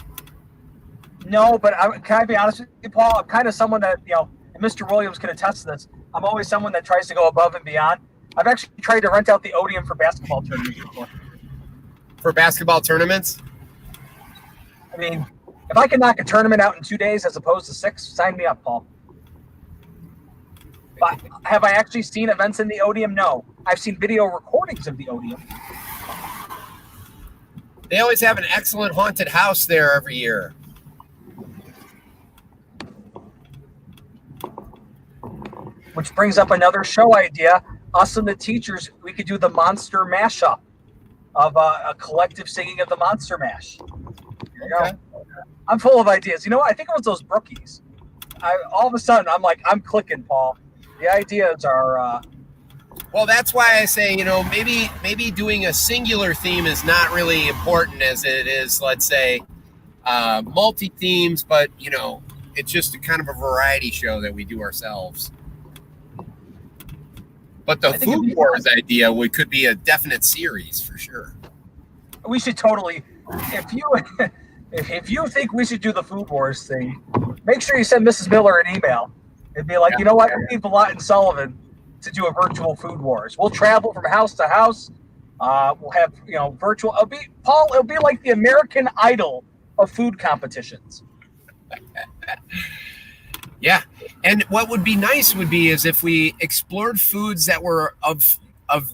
No, but can I be honest with you, Paul? I'm kind of someone that, and Mr. Williams can attest to this. I'm always someone that tries to go above and beyond. I've actually tried to rent out the Odeum for basketball tournaments before. For basketball tournaments? I mean, if I can knock a tournament out in 2 days as opposed to 6, sign me up, Paul. But have I actually seen events in the Odeum? No. I've seen video recordings of the Odeum. They always have an excellent haunted house there every year. Which brings up another show idea. Us and the teachers, we could do the monster mashup of a collective singing of the Monster Mash. Okay. I'm full of ideas. You know what? I think it was those Brookies. All of a sudden, I'm clicking, Paul. The ideas are... Well, that's why I say, maybe doing a singular theme is not really important as it is, let's say, multi-themes, but, it's just a kind of a variety show that we do ourselves. But the Food Wars idea could be a definite series for sure. We should totally, if you think we should do the Food Wars thing, make sure you send Mrs. Miller an email. It'd be like, you know what, we need Velat and Sullivan to do a virtual Food Wars. We'll travel from house to house. We'll have, virtual. It'll be like the American Idol of food competitions. Yeah. And what would be nice is if we explored foods that were of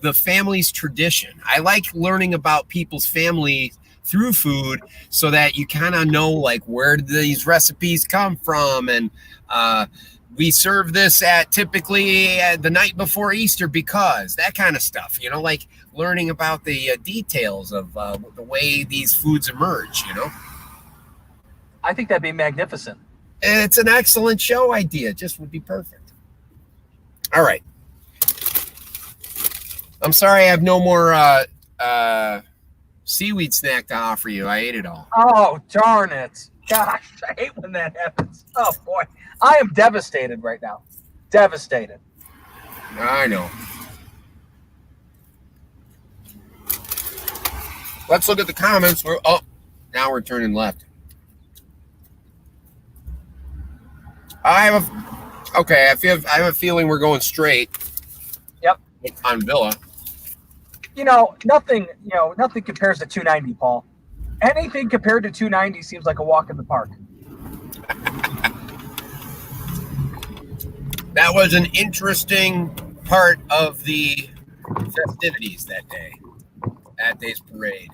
the family's tradition. I like learning about people's family through food so that you kind of know, like, where do these recipes come from? And we serve this typically the night before Easter because that kind of stuff, like learning about the details of the way these foods emerge, I think that'd be magnificent. It's an excellent show idea. It just would be perfect. All right. I'm sorry I have no more seaweed snack to offer you. I ate it all. Oh, darn it. Gosh, I hate when that happens. Oh, boy. I am devastated right now. Devastated. I know. Let's look at the comments. Now we're turning left. I have a feeling we're going straight. Yep. On Villa. Nothing compares to 290, Paul. Anything compared to 290 seems like a walk in the park. That was an interesting part of the festivities that day's parade.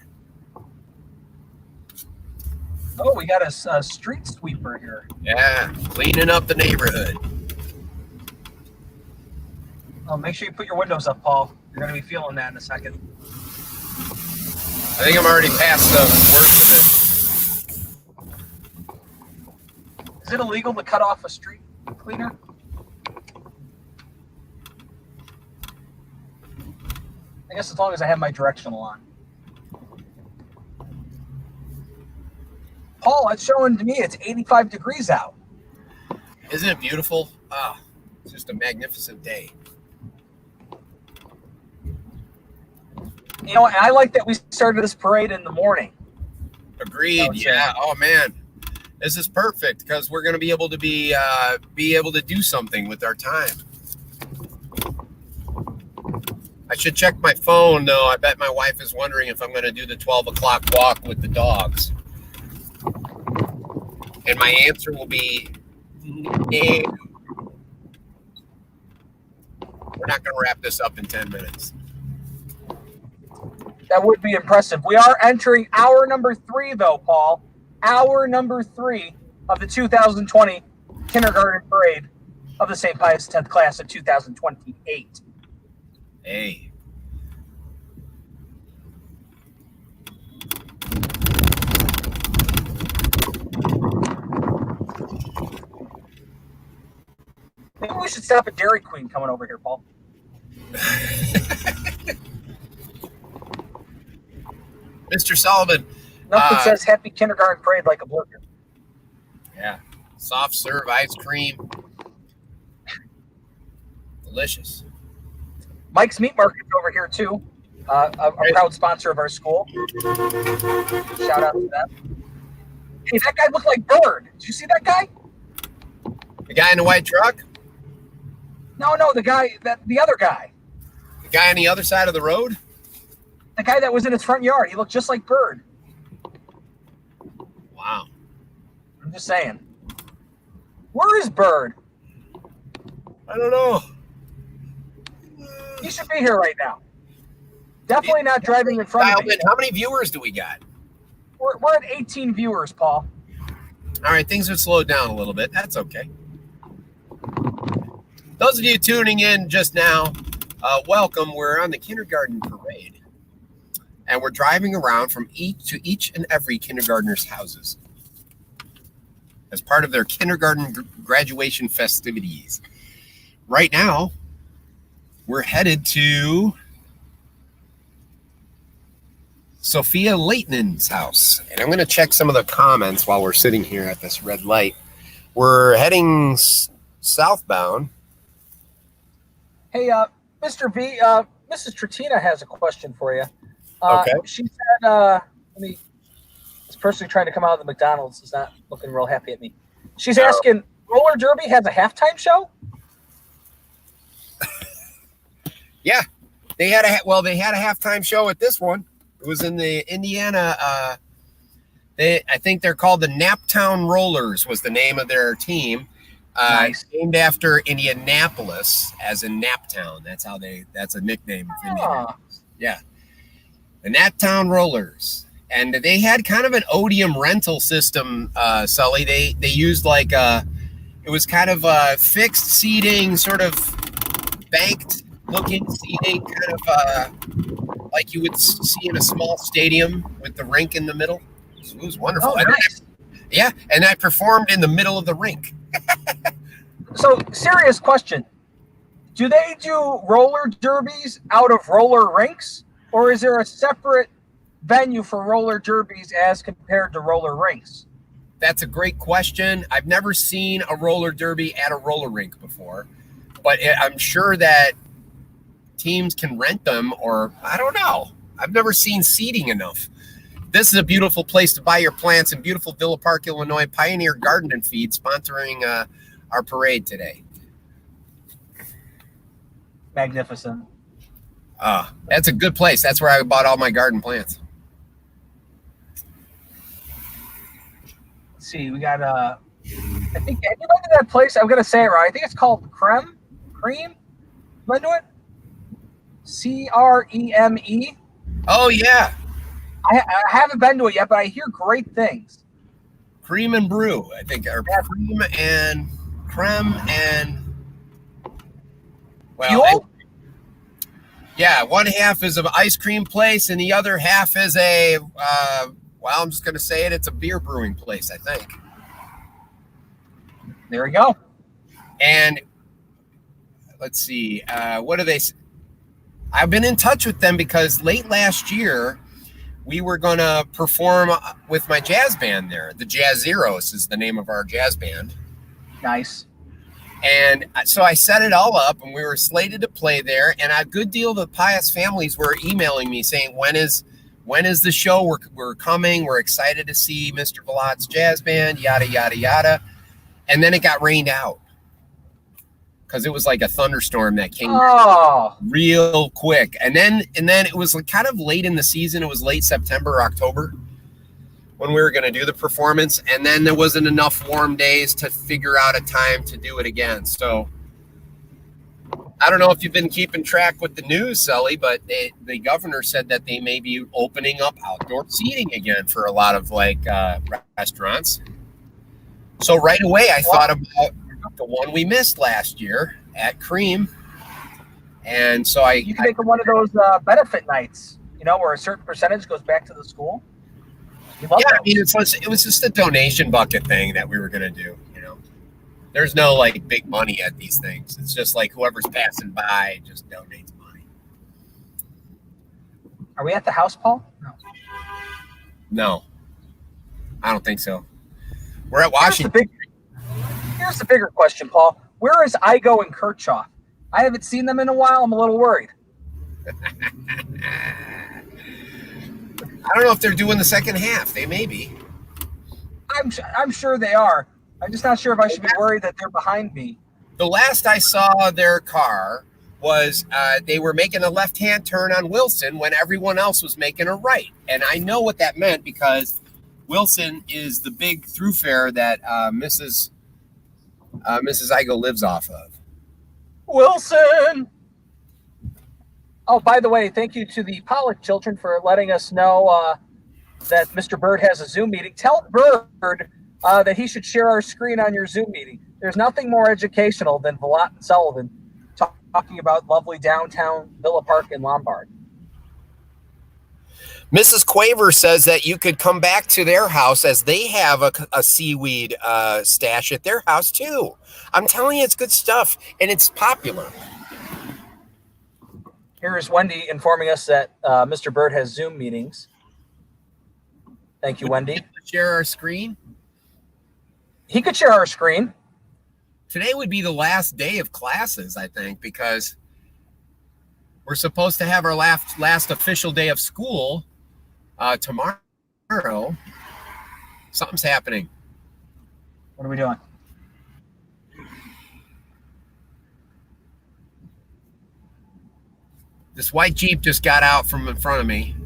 Oh, we got a street sweeper here. Yeah, cleaning up the neighborhood. Oh, make sure you put your windows up, Paul. You're going to be feeling that in a second. I think I'm already past the worst of it. Is it illegal to cut off a street cleaner? I guess as long as I have my directional on. Paul, it's showing to me it's 85 degrees out. Isn't it beautiful? Ah, it's just a magnificent day. You know, and I like that we started this parade in the morning. Agreed. Yeah. Oh man, this is perfect because we're going to be able to be able to do something with our time. I should check my phone though. I bet my wife is wondering if I'm going to do the 12 o'clock walk with the dogs. And my answer will be no. We're not going to wrap this up in 10 minutes. That would be impressive. We are entering hour number 3, though, Paul. Hour number 3 of the 2020 kindergarten parade of the St. Pius X class of 2028. Hey. Maybe we should stop at Dairy Queen coming over here, Paul. Mr. Sullivan. Nothing says happy kindergarten parade like a burger. Yeah. Soft serve ice cream. Delicious. Mike's Meat Market's over here, too. A proud sponsor of our school. Shout out to them. Hey, that guy looked like Bird. Did you see that guy? The guy in the white truck? No, the other guy. The guy on the other side of the road? The guy that was in his front yard. He looked just like Bird. Wow. I'm just saying. Where is Bird? I don't know. He should be here right now. Definitely not driving in front of me. How many viewers do we got? We're at 18 viewers, Paul. All right, things have slowed down a little bit. That's okay. Those of you tuning in just now, welcome. We're on the kindergarten parade, and we're driving around from each and every kindergartner's houses as part of their kindergarten graduation festivities. Right now, we're headed to Sophia Leighton's house, and I'm going to check some of the comments while we're sitting here at this red light. We're heading southbound. Hey, Mr. V, Mrs. Tratina has a question for you. Okay. She said, this person trying to come out of the McDonald's is not looking real happy at me. She's asking, roller derby has a halftime show? Yeah, they had a halftime show at this one. It was in the Indiana. I think they're called the Naptown Rollers was the name of their team. Nice. Named after Indianapolis, as in Naptown. That's a nickname for Indianapolis. Yeah. The Naptown Rollers. And they had kind of an Odeum rental system, Sully. They used it was kind of fixed seating, sort of banked looking seating, kind of like you would see in a small stadium with the rink in the middle. It was wonderful. Oh, nice. Yeah, and I performed in the middle of the rink. So, serious question. Do they do roller derbies out of roller rinks? Or is there a separate venue for roller derbies as compared to roller rinks? That's a great question. I've never seen a roller derby at a roller rink before, but I'm sure that teams can rent them, or I don't know. I've never seen seating enough. This is a beautiful place to buy your plants in beautiful Villa Park, Illinois. Pioneer Garden and Feed sponsoring our parade today. Magnificent. That's a good place. That's where I bought all my garden plants. Let's see, we got I think, have you been to that place? I'm going to say it right. I think it's called Cream? Been to it? Creme? Oh, yeah. I haven't been to it yet, but I hear great things. Cream and brew, I think, or creme and Fuel? Yeah, one half is an ice cream place, and the other half is a, I'm just going to say it. It's a beer brewing place, I think. There we go. And let's see, what do they? I've been in touch with them because late last year, we were going to perform with my jazz band there. The Jazz Zeros is the name of our jazz band. Nice. And so I set it all up, and we were slated to play there. And a good deal of the Pius families were emailing me saying, when is the show? We're coming. We're excited to see Mr. Velat's jazz band, yada, yada, yada. And then it got rained out because it was like a thunderstorm that came real quick. And then it was kind of late in the season. It was late September, October when we were going to do the performance. And then there wasn't enough warm days to figure out a time to do it again. So I don't know if you've been keeping track with the news, Sully, but the governor said that they may be opening up outdoor seating again for a lot of restaurants. So right away, I thought about the one we missed last year at Cream. And so you can make it one of those benefit nights, where a certain percentage goes back to the school. Yeah, I mean, it was just a donation bucket thing that we were going to do, There's no, big money at these things. It's just whoever's passing by just donates money. Are we at the house, Paul? No. I don't think so. We're at Washington. Here's the bigger question, Paul. Where is Igo and Kirchhoff? I haven't seen them in a while. I'm a little worried. I don't know if they're doing the second half. They may be. I'm sure they are. I'm just not sure if I should be worried that they're behind me. The last I saw their car was they were making a left-hand turn on Wilson when everyone else was making a right. And I know what that meant because Wilson is the big thoroughfare that Mrs. Igo lives off of. Wilson! Oh, by the way, thank you to the Pollock children for letting us know that Mr. Bird has a Zoom meeting. Tell Bird that he should share our screen on your Zoom meeting. There's nothing more educational than Velat and Sullivan talking about lovely downtown Villa Park in Lombard. Mrs. Quaver says that you could come back to their house as they have a seaweed stash at their house, too. I'm telling you, it's good stuff, and it's popular. Here's Wendy informing us that Mr. Bird has Zoom meetings. Thank you, Wendy. Share our screen? He could share our screen. Today would be the last day of classes, I think, because we're supposed to have our last official day of school tomorrow. Something's happening. What are we doing? This white Jeep just got out from in front of me.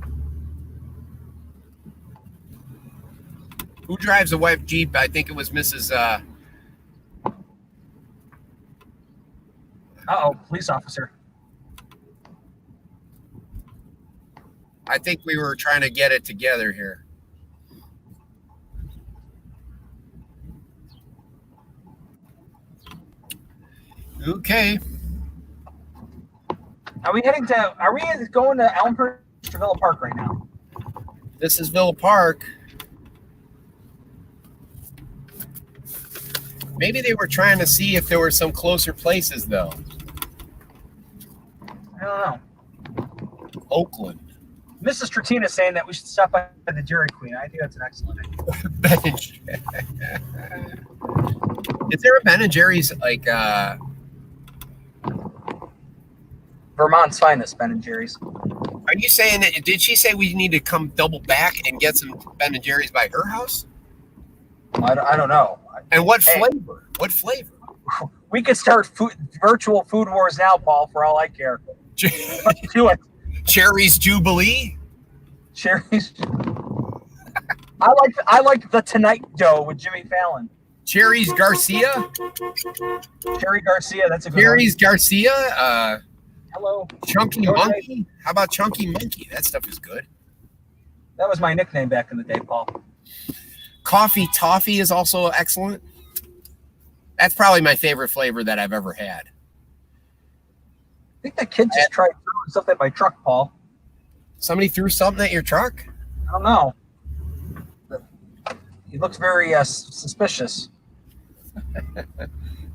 Who drives a white Jeep? I think it was Mrs. Police officer. I think we were trying to get it together here. Okay. Are we going to Elmhurst or Villa Park right now? This is Villa Park. Maybe they were trying to see if there were some closer places, though. I don't know. Oakland. Mrs. Tratina is saying that we should stop by the Dairy Queen. I think that's an excellent idea. Is there a Ben & Jerry's, Vermont's finest, Ben & Jerry's. Are you saying that, did she say we need to come double back and get some Ben & Jerry's by her house? I don't know. And what flavor? What flavor? We could start virtual food wars now, Paul, for all I care. Let's do it. Cherry's Jubilee? Cherry's. I like the Tonight Dough with Jimmy Fallon. Cherry's Garcia? Cherry Garcia, that's a good Cherry's Garcia? Hello. Chunky Monkey? How about Chunky Monkey? That stuff is good. That was my nickname back in the day, Paul. Coffee toffee is also excellent. That's probably my favorite flavor that I've ever had. I think that kid just tried throwing something at my truck, Paul. Somebody threw something at your truck? I don't know. He looks very suspicious.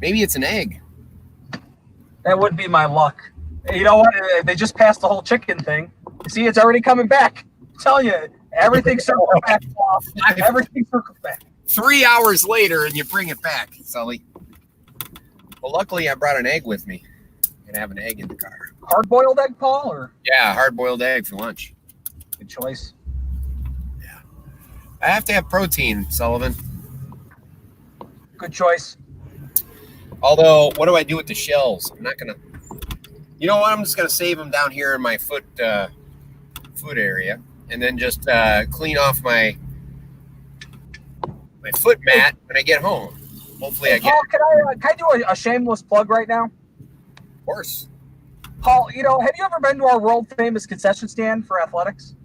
Maybe it's an egg. That would be my luck. You know what? They just passed the whole chicken thing. See, it's already coming back. I'm telling you, everything's circling back. Everything's circling back. 3 hours later, and you bring it back, Sully. Well, luckily, I brought an egg with me. And have an egg in the car. Hard-boiled egg, Paul? Or? Yeah, hard-boiled egg for lunch. Good choice. Yeah. I have to have protein, Sullivan. Good choice. Although, what do I do with the shells? I'm not going to... You know what? I'm just going to save them down here in my foot area. And then just clean off my foot mat when I get home. Hopefully I get... Paul, can I do a shameless plug right now? Of course. Paul, you know, have you ever been to our world-famous concession stand for athletics?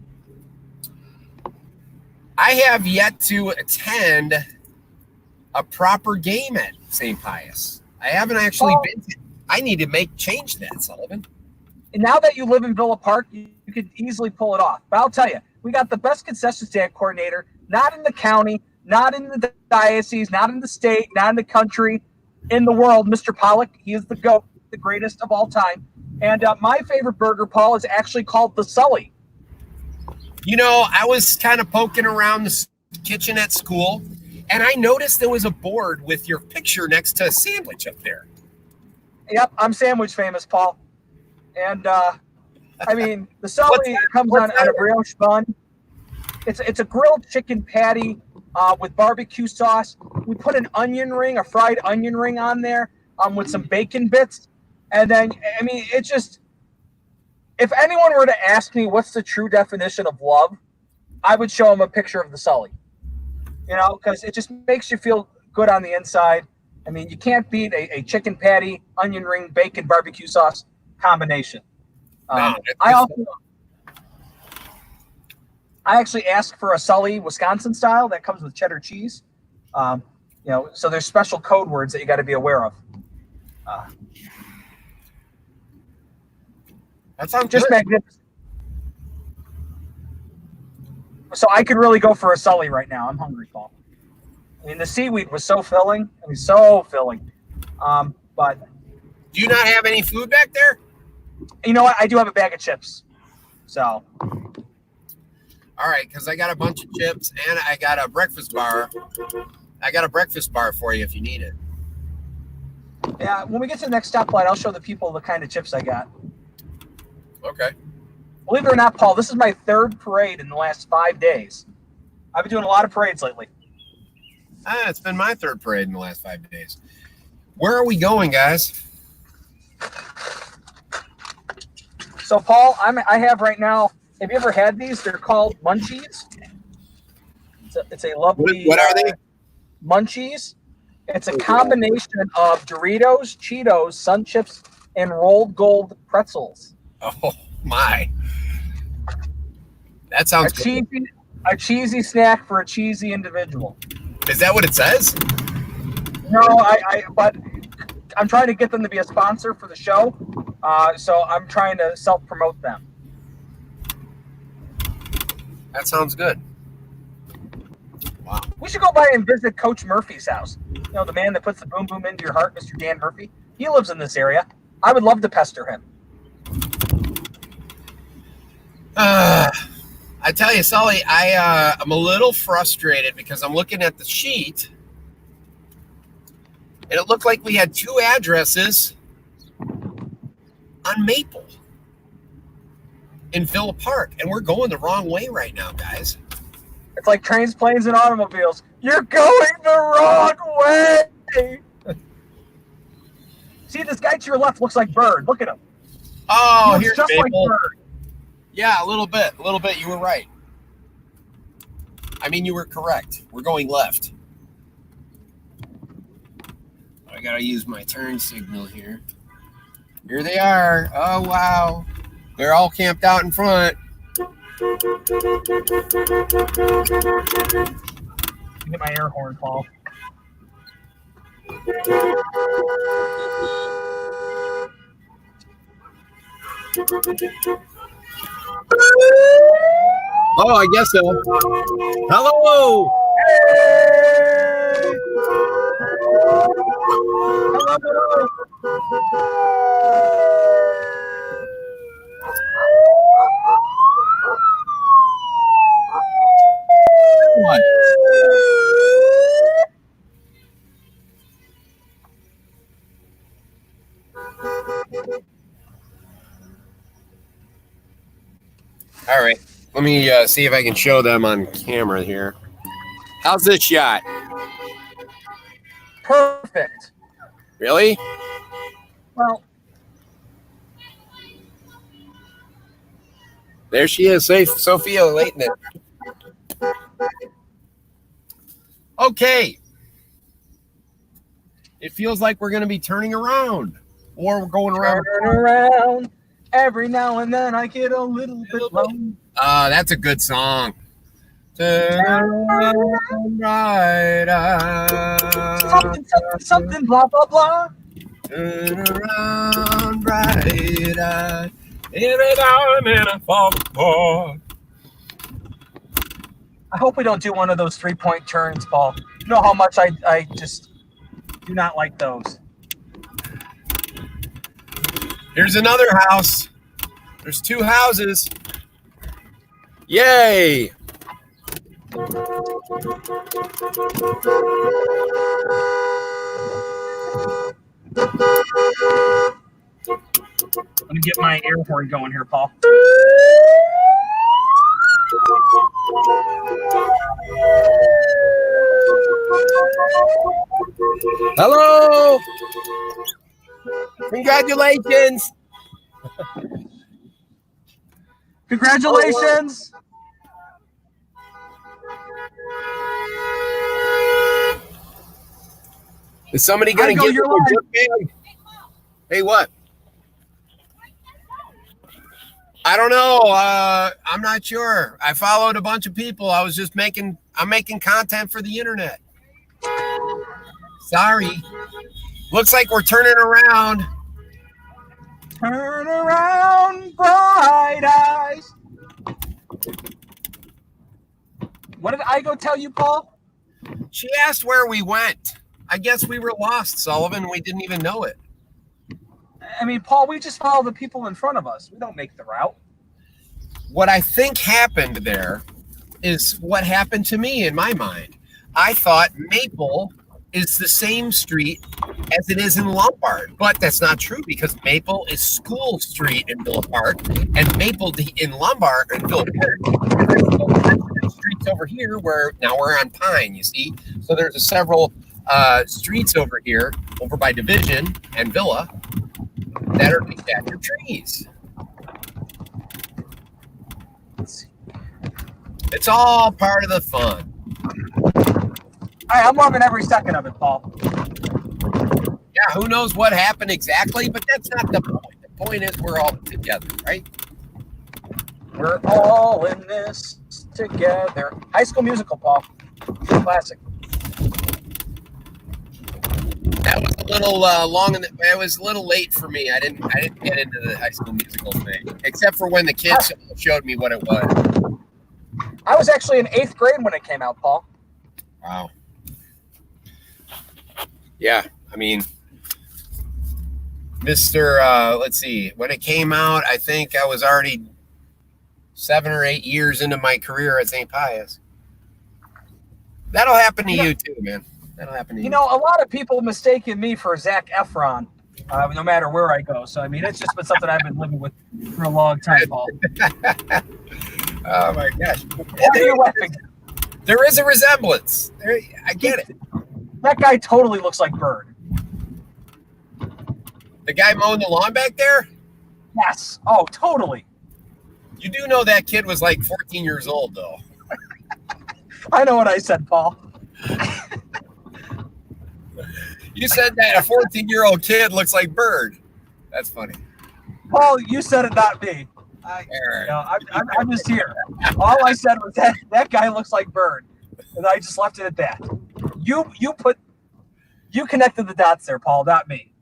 I have yet to attend a proper game at St. Pius. I haven't actually been to... I need to change that, Sullivan. And now that you live in Villa Park, you could easily pull it off. But I'll tell you, we got the best concession stand coordinator, not in the county, not in the diocese, not in the state, not in the country, in the world, Mr. Pollock. He is the GOAT, the greatest of all time. And my favorite burger, Paul, is actually called the Sully. You know, I was kind of poking around the kitchen at school, and I noticed there was a board with your picture next to a sandwich up there. Yep, I'm sandwich famous, Paul. And, I mean, the Sully comes on a brioche bun. It's a grilled chicken patty with barbecue sauce. We put an onion ring, a fried onion ring on there with some bacon bits. And then, I mean, it just, if anyone were to ask me what's the true definition of love, I would show them a picture of the Sully. You know, because it just makes you feel good on the inside. I mean, you can't beat a chicken patty, onion ring, bacon, barbecue sauce combination. I actually asked for a Sully, Wisconsin style that comes with cheddar cheese. You know, so there's special code words that you got to be aware of. That sounds just good. Magnificent. So I could really go for a Sully right now. I'm hungry, Paul. I mean, the seaweed was so filling. I mean, so filling. But do you not have any food back there? You know what? I do have a bag of chips. So. All right, because I got a bunch of chips and I got a breakfast bar. I got a breakfast bar for you if you need it. Yeah, when we get to the next stoplight, I'll show the people the kind of chips I got. Okay. Believe it or not, Paul, this is my third parade in the last 5 days. I've been doing a lot of parades lately. It's been my third parade in the last 5 days. Where are we going, guys? So, Paul, I have right now, have you ever had these? They're called Munchies. It's a lovely... What are they? Munchies. It's a combination of Doritos, Cheetos, Sun Chips, and rolled gold pretzels. Oh, my. That sounds good. A cheesy snack for a cheesy individual. Is that what it says? No, but I'm trying to get them to be a sponsor for the show. So I'm trying to self-promote them. That sounds good. Wow. We should go by and visit Coach Murphy's house. You know, the man that puts the boom boom into your heart, Mr. Dan Murphy. He lives in this area. I would love to pester him. I tell you, Sully, I'm a little frustrated because I'm looking at the sheet, and it looked like we had two addresses on Maple in Villa Park, and we're going the wrong way right now, guys. It's like trains, planes, and automobiles. You're going the wrong way. See, this guy to your left looks like Bird. Look at him. Oh, here's just Maple. like Bird. Yeah, a little bit. You were right. I mean, you were correct. We're going left. I gotta use my turn signal here. Here they are. Oh, wow. They're all camped out in front. Get my air horn, Paul. Oh, I guess so. Hello. Hey! Hello. What? All right. Let me see if I can show them on camera here. How's this shot? Perfect. Really? Well, There she is, Sophia Leighton. Okay. It feels like we're going to be turning around, or we're going around. turn around. Every now and then I get a little bit low. That's a good song. Turn around, right eye. Something, blah, blah, blah. Turn around, right eye. Every now and then I fall apart. I hope we don't do one of those 3-point turns, Paul. You know how much I just do not like those. Here's another house. There's 2 houses. Yay! Let me get my air horn going here, Paul. Hello! Congratulations! Congratulations! Is somebody gonna Michael, give you're you a live. good band? Hey, what? I don't know. I'm not sure. I followed a bunch of people. I'm making content for the internet. Sorry. Looks like we're turning around. Turn around, bright eyes. What did I go tell you, Paul? She asked where we went. I guess we were lost, Sullivan. We didn't even know it. I mean, Paul, we just follow the people in front of us. We don't make the route. What I think happened there is what happened to me in my mind. I thought Maple is the same street as it is in Lombard, but that's not true because Maple is School Street in Villa Park, and Maple in Lombard in Villa Park. Streets over here where now we're on Pine, you see. So there's several streets over here, over by Division and Villa, that are detached trees. It's all part of the fun. I'm loving every second of it, Paul. Yeah, who knows what happened exactly, but that's not the point. The point is we're all together, right? We're all in this together. High School Musical, Paul. Classic. That was a little long, and it was a little late for me. I didn't get into the High School Musical thing, except for when the kids showed me what it was. I was actually in 8th grade when it came out, Paul. Wow. Yeah, I mean, Mr. Let's see, when it came out, I think I was already 7 or 8 years into my career at St. Pius. That'll happen to you too, man. That'll happen to you. You know, a lot of people mistaken me for Zac Efron, no matter where I go. So, I mean, it's just been something I've been living with for a long time, Paul. Oh, my gosh. Why are you laughing? There is a resemblance. I get it. That guy totally looks like Bird. The guy mowing the lawn back there? Yes. Oh, totally. You do know that kid was like 14 years old, though. I know what I said, Paul. You said that a 14-year-old kid looks like Bird. That's funny. Paul, you said it, not me. I'm just here. All I said was that guy looks like Bird. And I just left it at that. You connected the dots there, Paul, not me.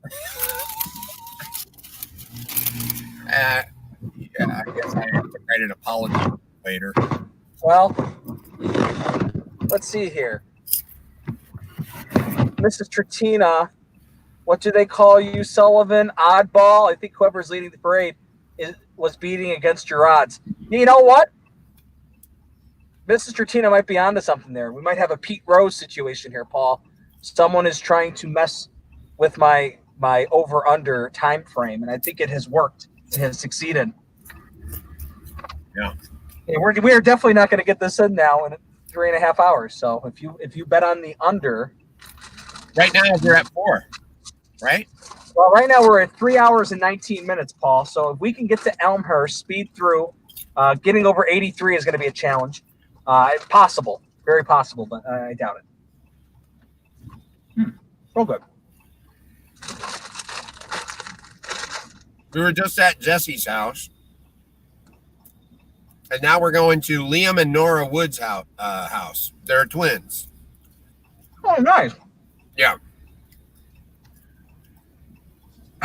Yeah, I guess I have to write an apology later. Well, let's see here. Mrs. Tratina, what do they call you, Sullivan? Oddball? I think whoever's leading the parade was beating against your odds. You know what? Mrs. Tratina might be onto something there. We might have a Pete Rose situation here, Paul. Someone is trying to mess with my over-under time frame, and I think it has worked. It has succeeded. Yeah. We are definitely not going to get this in now in 3.5 hours. So if you bet on the under, right now we're at 4, right? Well, right now we're at 3 hours and 19 minutes, Paul. So if we can get to Elmhurst, speed through, getting over 83 is going to be a challenge. It's possible, very possible, but I doubt it. Real good. We were just at Jesse's house, and now we're going to Liam and Nora Wood's house. They're twins. Oh, nice. Yeah.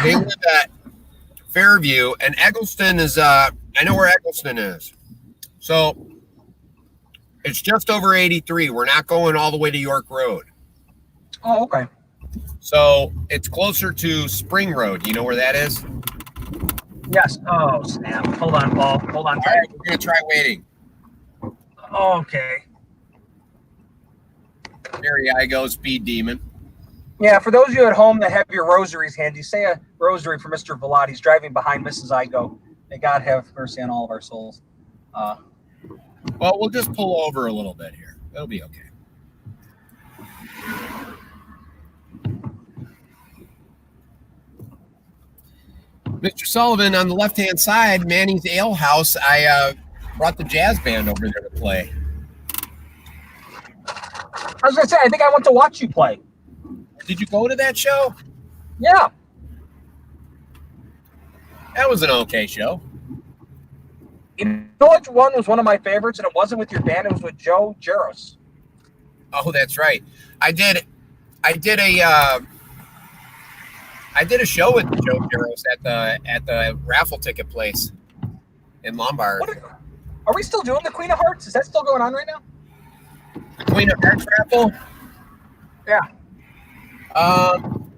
They live at Fairview, and Eggleston is, I know where Eggleston is. So it's just over 83. We're not going all the way to York Road. Oh, okay. So it's closer to Spring Road. You know where that is? Yes. Oh, snap. Hold on, Paul. Hold on. All right, we're going to try waiting. Okay. There I go, Speed Demon. Yeah, for those of you at home that have your rosaries handy, say a rosary for Mr. Velat. He's driving behind Mrs. Igo. May God have mercy on all of our souls. Well, we'll just pull over a little bit here. It'll be okay. Mr. Sullivan, on the left-hand side, Manny's Ale House, I brought the jazz band over there to play. I was going to say, I think I went to watch you play. Did you go to that show? Yeah. That was an okay show. You know which one was one of my favorites, and it wasn't with your band, it was with Joe Jaros. Oh, that's right. I did a show with Joe Jaros at the raffle ticket place in Lombard. Are we still doing the Queen of Hearts? Is that still going on right now? The Queen of Hearts raffle? Yeah. Oh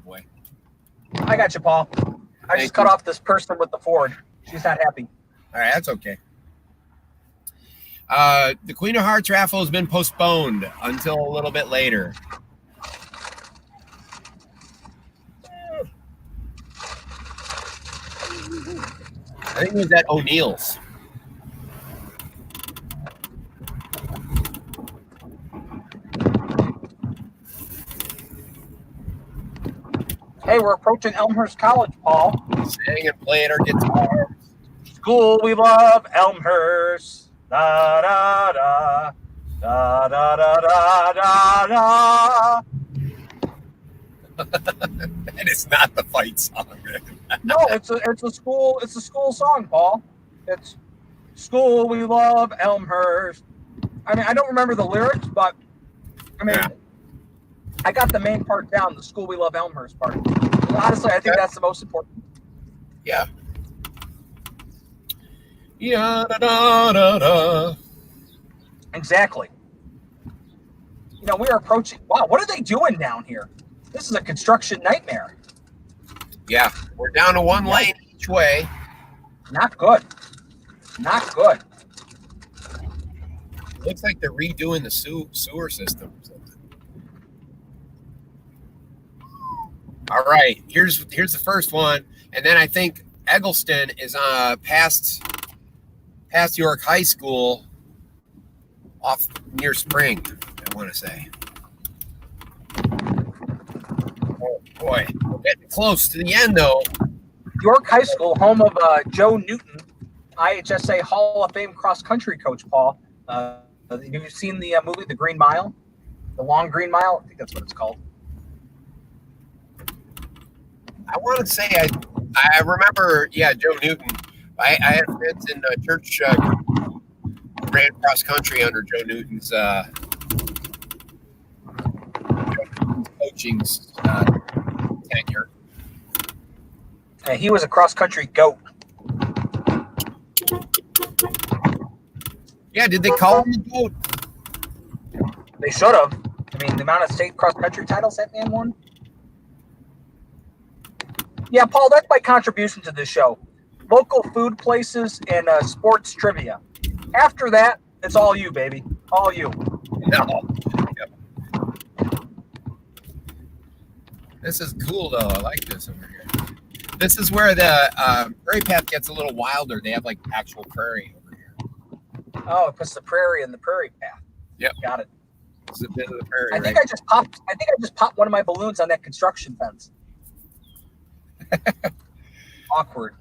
boy. I got you, Paul. I just cut off this person with the Ford. She's not happy. All right, that's okay. The Queen of Hearts raffle has been postponed until a little bit later. I think it was at O'Neill's. Hey, we're approaching Elmhurst College, Paul. Sing and playing our guitar. School we love, Elmhurst. Da da da da da da da da. That is not the fight song. No, it's a school song, Paul. It's School we love, Elmhurst. I mean, I don't remember the lyrics, but I mean, I got the main part down, the School we love, Elmhurst part. Honestly, I think that's the most important. Yeah. Yeah, da, da, da, da. Exactly. You know, we are approaching. Wow, what are they doing down here? This is a construction nightmare. Yeah, we're down to one lane each way. Not good. Not good. Looks like they're redoing the sewer system. All right, here's the first one, and then I think Eggleston is past York High School, off near Spring, I want to say. Oh boy, we're getting close to the end though. York High School, home of Joe Newton, IHSA Hall of Fame cross country coach. Paul, have you seen the movie The Green Mile, The Long Green Mile? I think that's what it's called. I want to say I remember, yeah, Joe Newton. I had friends in the church ran cross country under Joe Newton's coaching tenure. He was a cross country goat. Yeah, did they call him the goat? They should have. I mean, the amount of state cross country titles that man won. Yeah, Paul, that's my contribution to this show. Local food places and sports trivia. After that, it's all you, baby. All you. No. Yep. This is cool, though. I like this over here. This is where the prairie path gets a little wilder. They have like actual prairie over here. Oh, it puts the prairie in the prairie path. Yep. Got it. It's a bit of the prairie. I think I just popped one of my balloons on that construction fence. Awkward.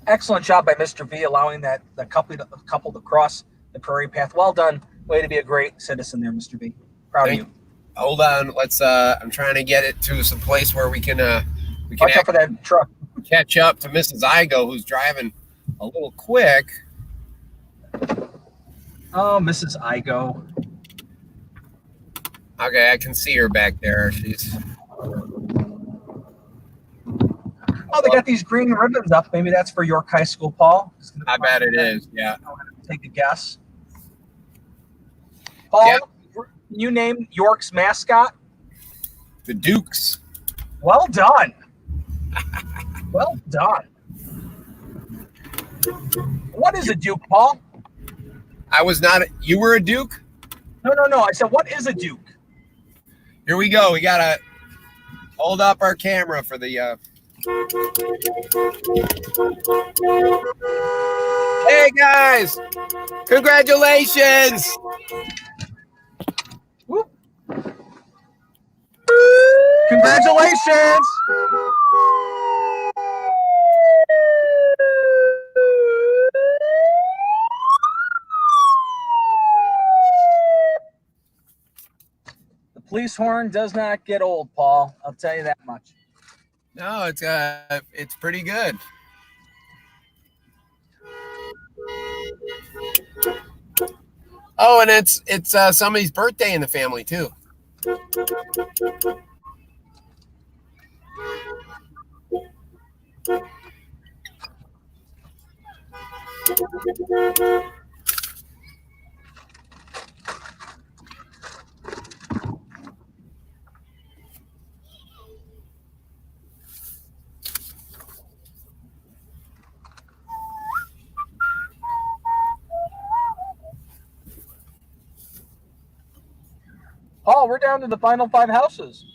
Excellent job by Mr. V allowing the couple to cross the prairie path. Well done. Way to be a great citizen there, Mr. V. Proud of you. Hold on. Let's I'm trying to get it to some place where we can watch out for that truck. Catch up to Mrs. Igo, who's driving a little quick. Oh, Mrs. Igo. Okay, I can see her back there. She's they got these green ribbons up. Maybe that's for York High School, Paul. I bet it is. Yeah. I'm going to take a guess. Paul, Yeah. You name York's mascot? The Dukes. Well done. Well done. What is a Duke, Paul? I was not. You were a Duke? No. I said, what is a Duke? Here we go. We got to hold up our camera for the. Hey, guys. Congratulations. Whoop. Congratulations. The police horn does not get old, Paul. I'll tell you that much. No, it's pretty good. Oh, and it's somebody's birthday in the family too. Paul, we're down to the final 5 houses.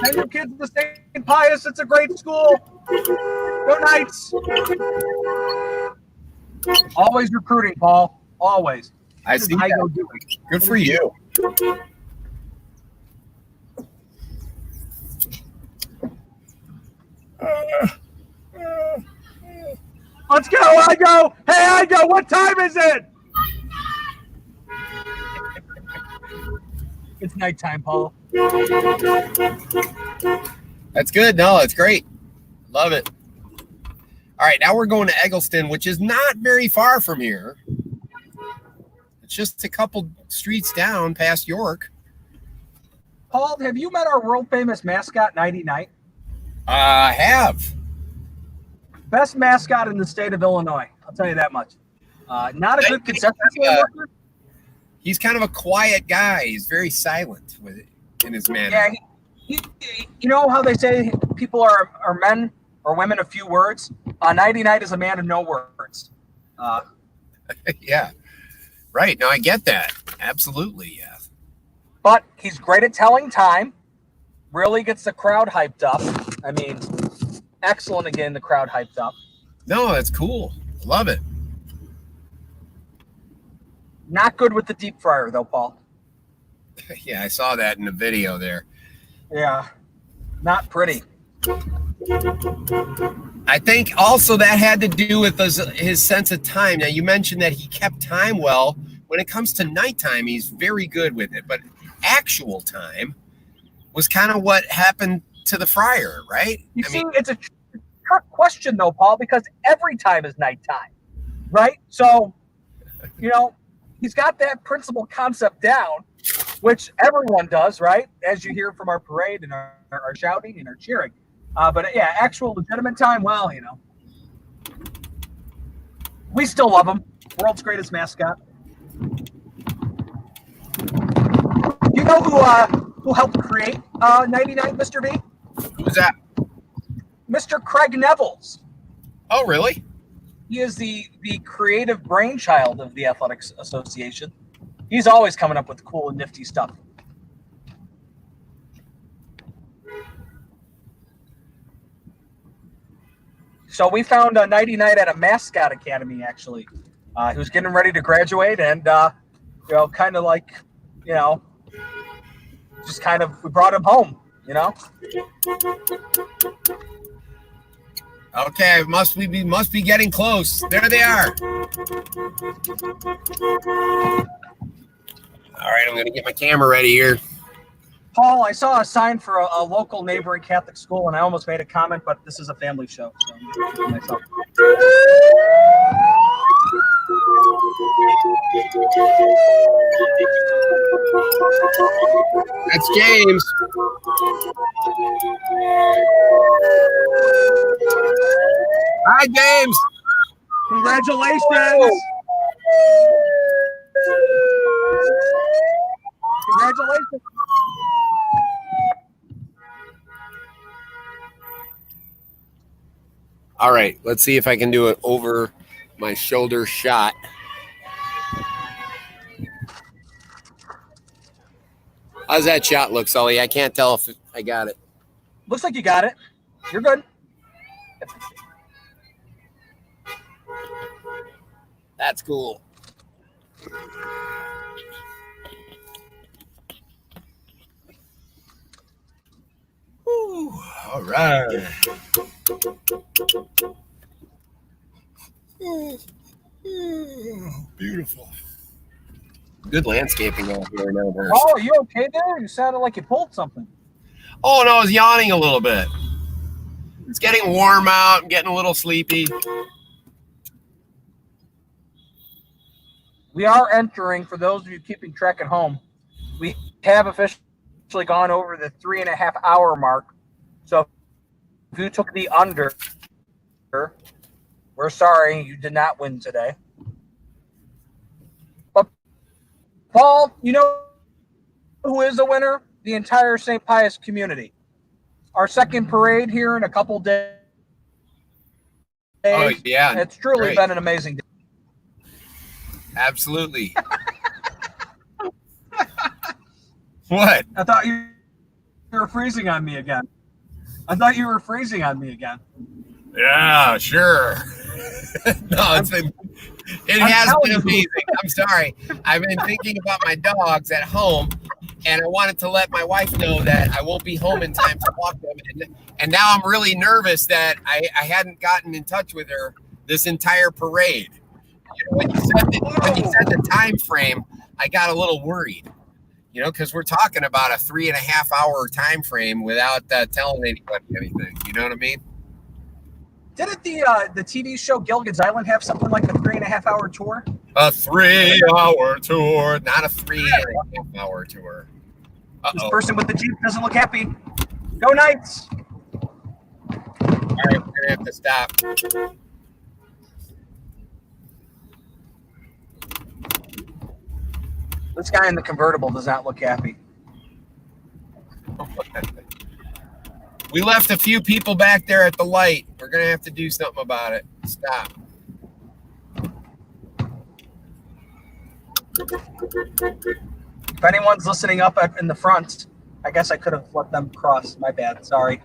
Send your kids to St. Pius. It's a great school. Go Knights. Always recruiting, Paul. Always. I see that. Good for you. Let's go, Igo! Hey, Igo, what time is it? It's nighttime, Paul. That's good. No, it's great. Love it. All right, now we're going to Eggleston, which is not very far from here. It's just a couple streets down past York. Paul, have you met our world-famous mascot, Nighty Night? I have. Best mascot in the state of Illinois. I'll tell you that much. Not a good concession stand worker. He's kind of a quiet guy. He's very silent with it in his manner. Yeah, you know how they say people are men or women of few words? Nighty Night is a man of no words. Yeah. Right. No, I get that. Absolutely, yeah. But he's great at telling time. Really gets the crowd hyped up. I mean, excellent at getting the crowd hyped up. No, that's cool. Love it. Not good with the deep fryer, though, Paul. Yeah, I saw that in the video there. Yeah, not pretty. I think also that had to do with his sense of time. Now, you mentioned that he kept time well, when it comes to nighttime, he's very good with it. But actual time was kind of what happened to the friar, right? It's a trick question, though, Paul, because every time is nighttime, right? So, he's got that principal concept down, which everyone does, right? As you hear from our parade and our shouting and our cheering. But yeah, actual legitimate time, well, we still love him. World's greatest mascot. You know who helped create 99 Mr. V? Who's that? Mr. Craig Nevels. Oh, really? He is the creative brainchild of the Athletics Association. He's always coming up with cool and nifty stuff. So we found a 99 at a mascot academy, actually, who's getting ready to graduate, and kind of like, just kind of we brought him home, Okay, must be getting close. There they are. All right, I'm gonna get my camera ready here. Paul, I saw a sign for a local neighboring Catholic school, and I almost made a comment, but this is a family show, so I'm keeping myself. That's James. Hi, James. Congratulations. Congratulations. All right, let's see if I can do it over my shoulder shot. How's that shot look, Sully? I can't tell if I got it. Looks like you got it. You're good. That's cool. Whew, all right. Beautiful. Good landscaping out here now. Oh, are you okay there? You sounded like you pulled something. Oh, no, I was yawning a little bit. It's getting warm out. I'm getting a little sleepy. We are entering, for those of you keeping track at home, we have officially gone over the 3.5 hour mark. So if you took the under, we're sorry you did not win today. But Paul, you know who is the winner? The entire St. Pius community. Our second parade here in a couple days. Oh, yeah. It's truly been an amazing day. Absolutely. What? I thought you were freezing on me again. Yeah, sure. No, it has been amazing. I'm sorry. I've been thinking about my dogs at home, and I wanted to let my wife know that I won't be home in time to walk them. And now I'm really nervous that I hadn't gotten in touch with her this entire parade. When you said the time frame, I got a little worried, because we're talking about a 3.5 hour time frame without telling anybody anything. You know what I mean? Didn't the TV show Gilligan's Island have something like a 3.5 hour tour? A 3 hour tour, not a 3.5 hour tour. This person with the Jeep doesn't look happy. Go Knights! All right, we're gonna have to stop. This guy in the convertible does not look happy. We left a few people back there at the light. We're going to have to do something about it. Stop. If anyone's listening up in the front, I guess I could have let them cross. My bad. Sorry.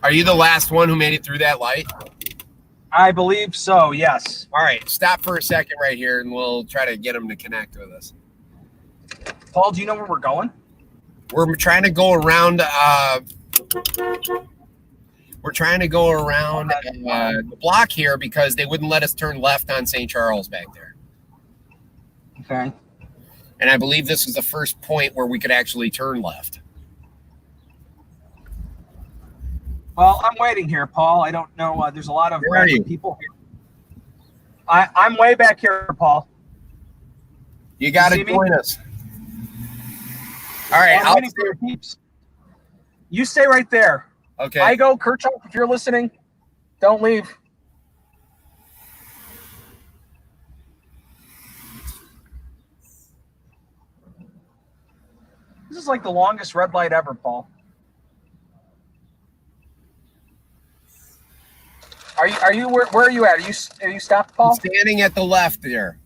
Are you the last one who made it through that light? I believe so, yes. All right, stop for a second right here, and we'll try to get them to connect with us. Paul, do you know where we're going? We're trying to go around. We're trying to go around the block here because they wouldn't let us turn left on St. Charles back there. Okay. And I believe this was the first point where we could actually turn left. Well, I'm waiting here, Paul. I don't know. There's a lot of Where are you? people here. I'm way back here, Paul. You got to see me? join us. All right. I'm waiting for your peeps. You stay right there. Okay. I go, Kirchhoff, if you're listening, don't leave. This is like the longest red light ever, Paul. Are you where are you at? Are you stopped, Paul? I'm standing at the left there.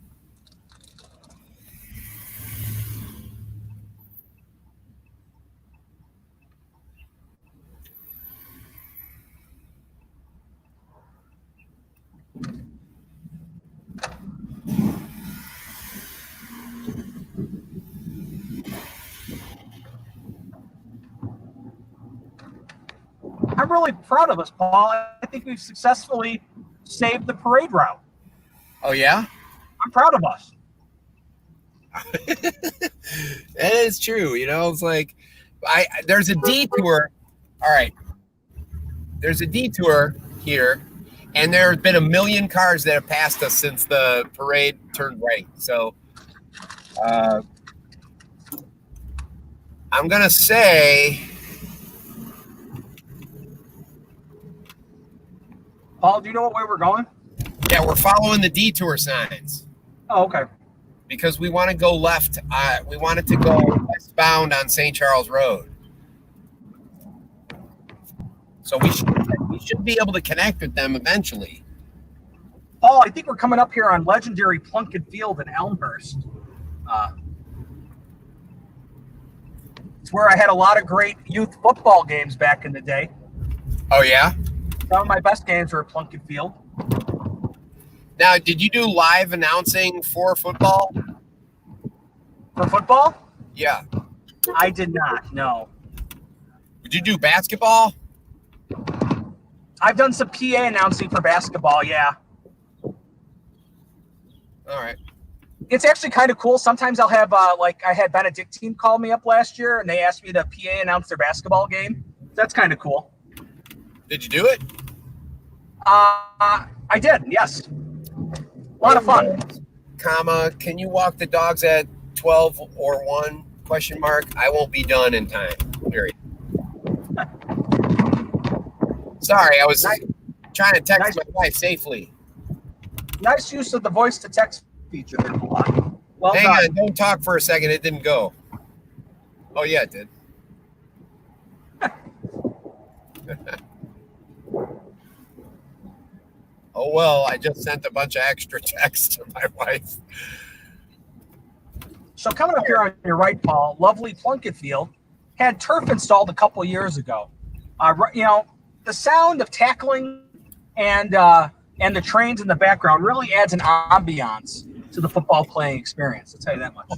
I'm really proud of us, Paul. I think we've successfully saved the parade route. Oh, yeah? I'm proud of us. That is true. You know, it's like there's a detour. All right. There's a detour here, and there have been a million cars that have passed us since the parade turned right. So I'm going to say... Paul, do you know what way we're going? Yeah, we're following the detour signs. Oh, okay. Because we want to go left. We wanted to go westbound on St. Charles Road. So we should be able to connect with them eventually. Paul, I think we're coming up here on legendary Plunkett Field in Elmhurst. It's where I had a lot of great youth football games back in the day. Oh, yeah? Some of my best games were at Plunkett Field. Now, did you do live announcing for football? For football? Yeah. I did not, no. Did you do basketball? I've done some PA announcing for basketball, yeah. All right. It's actually kind of cool. Sometimes I'll have, like I had Benedictine call me up last year, and they asked me to PA announce their basketball game. That's kind of cool. Did you do it? I did, yes. A lot of fun. Comma, can you walk the dogs at 12 or 1? Question mark. I won't be done in time. Period. Sorry, I was trying to text my wife safely. Nice use of the voice-to-text feature there, Velat. Well Hang done. on, don't talk for a second. It didn't go. Oh, yeah, it did. Oh, well, I just sent a bunch of extra texts to my wife. So coming up here on your right, Paul, lovely Plunkett Field had turf installed a couple years ago. You know, the sound of tackling and the trains in the background really adds an ambiance to the football playing experience. I'll tell you that much.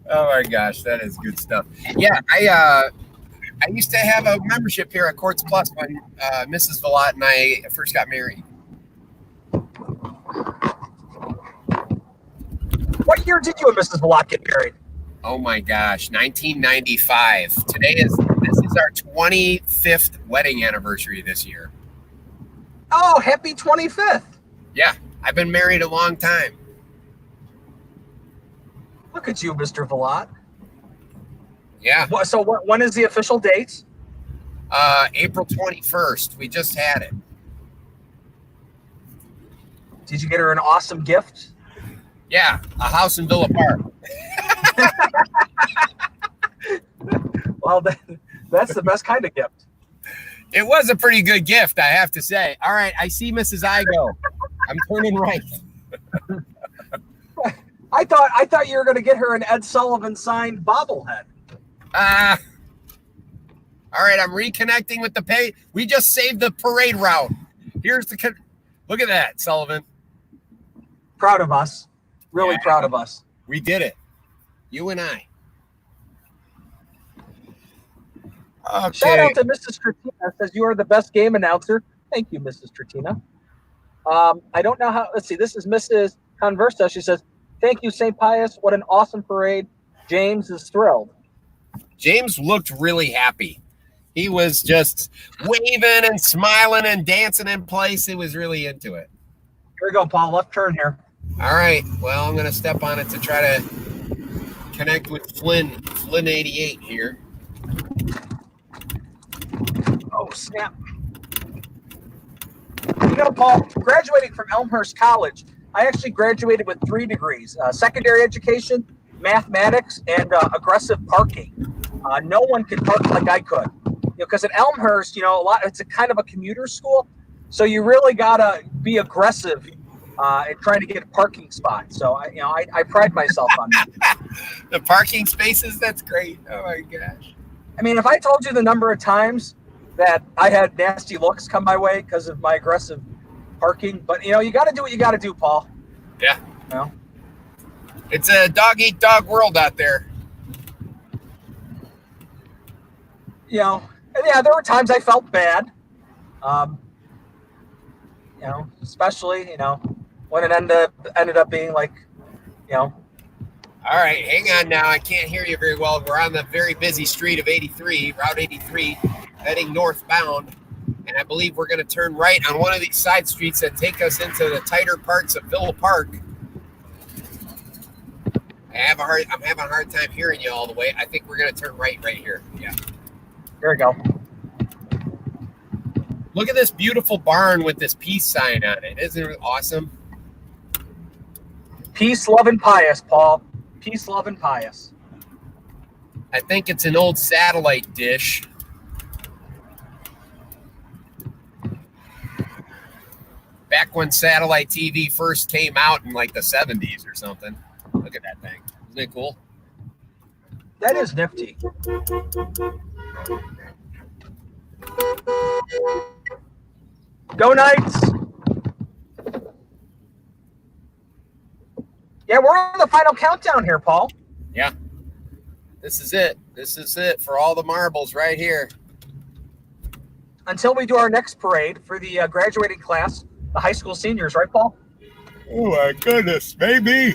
Oh my gosh, that is good stuff. Yeah, I used to have a membership here at Courts Plus when Mrs. Velat and I first got married. What year did you and Mrs. Velat get married? Oh my gosh, 1995. This is our 25th wedding anniversary this year. Oh, happy 25th. Yeah, I've been married a long time. Look at you, Mr. Velat. Yeah. So when is the official date? April 21st. We just had it. Did you get her an awesome gift? Yeah, a house in Villa Park. Well, that's the best kind of gift. It was a pretty good gift, I have to say. All right, I see Mrs. Igo. I'm turning right. I thought you were going to get her an Ed Sullivan signed bobblehead. All right, I'm reconnecting with the pay. We just saved the parade route. Here's the look at that, Sullivan. Proud of us. Really proud of us. We did it. You and I. Okay. Shout out to Mrs. Tratina. Says you are the best game announcer. Thank you, Mrs. Tratina. I don't know how. Let's see. This is Mrs. Conversa. She says, Thank you, St. Pius. What an awesome parade. James is thrilled. James looked really happy. He was just waving and smiling and dancing in place. He was really into it. Here we go, Paul. Left turn here. All right. Well, I'm going to step on it to try to connect with Flynn 88 here. Oh, snap. You know, Paul, graduating from Elmhurst College, I actually graduated with 3 degrees, secondary education, mathematics, and aggressive parking. No one could park like I could. Because at Elmhurst, it's a kind of a commuter school, so you really got to be aggressive in trying to get a parking spot. So, I pride myself on that. The parking spaces, that's great. Oh, my gosh. I mean, if I told you the number of times that I had nasty looks come my way because of my aggressive parking, but you got to do what you got to do, Paul. Yeah. It's a dog-eat-dog world out there. Yeah, there were times I felt bad. Especially when it ended up being like, All right, hang on now. I can't hear you very well. We're on the very busy street of 83, Route 83, heading northbound. And I believe we're going to turn right on one of these side streets that take us into the tighter parts of Villa Park. I'm having a hard time hearing you all the way. I think we're going to turn right here. Yeah. There we go. Look at this beautiful barn with this peace sign on it. Isn't it awesome? Peace, love, and pious, Paul. Peace, love, and pious. I think it's an old satellite dish. Back when satellite TV first came out in like the 70s or something. Look at that thing. Isn't it cool? That is nifty. Go Knights! Yeah, we're on the final countdown here, Paul. Yeah. This is it. This is it for all the marbles right here. Until we do our next parade for the graduating class, the high school seniors, right, Paul? Oh, my goodness. Maybe.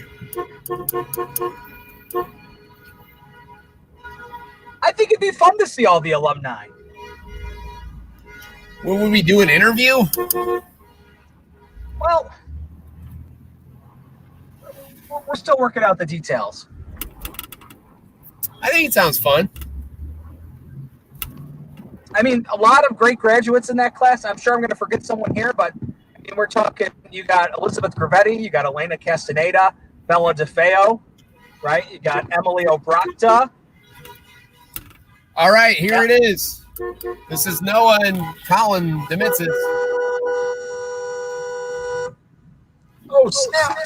I think it'd be fun to see all the alumni. Will we do an interview? Well, we're still working out the details. I think it sounds fun. I mean, a lot of great graduates in that class. I'm sure I'm going to forget someone here, but we're talking, you got Elizabeth Gravetti, you got Elena Castaneda, Bella DeFeo, right? You got Emily Obrata. All right, here it is. This is Noah and Colin Demitzis. Oh, snap.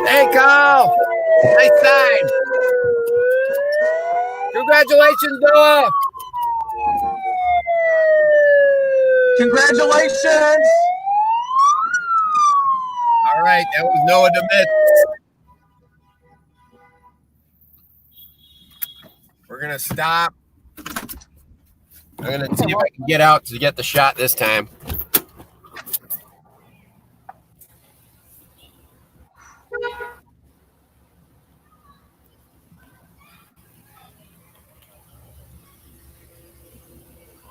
Hey, Carl. Nice time. Congratulations, Noah. Congratulations. All right, that was Noah Demitz. We're going to stop. I'm going to see if I can get out to get the shot this time.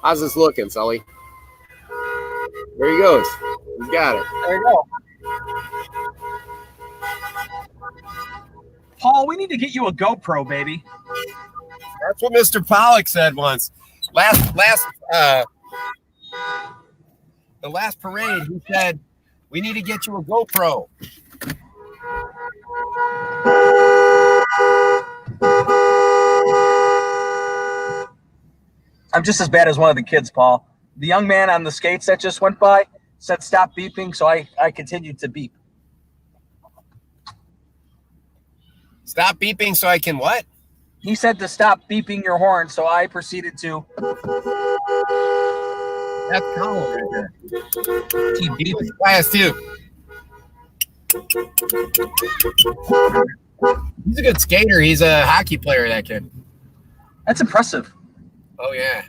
How's this looking, Sully? There he goes. He's got it. There you go. Paul, we need to get you a GoPro, baby. That's what Mr. Pollock said once. The last parade, he said, we need to get you a GoPro. I'm just as bad as one of the kids, Paul. The young man on the skates that just went by said stop beeping, so I continued to beep. Stop beeping so I can what? He said to stop beeping your horn, so I proceeded to. That's Colin right there. He beeps class too. He's a good skater. He's a hockey player, that kid. That's impressive. Oh, yeah.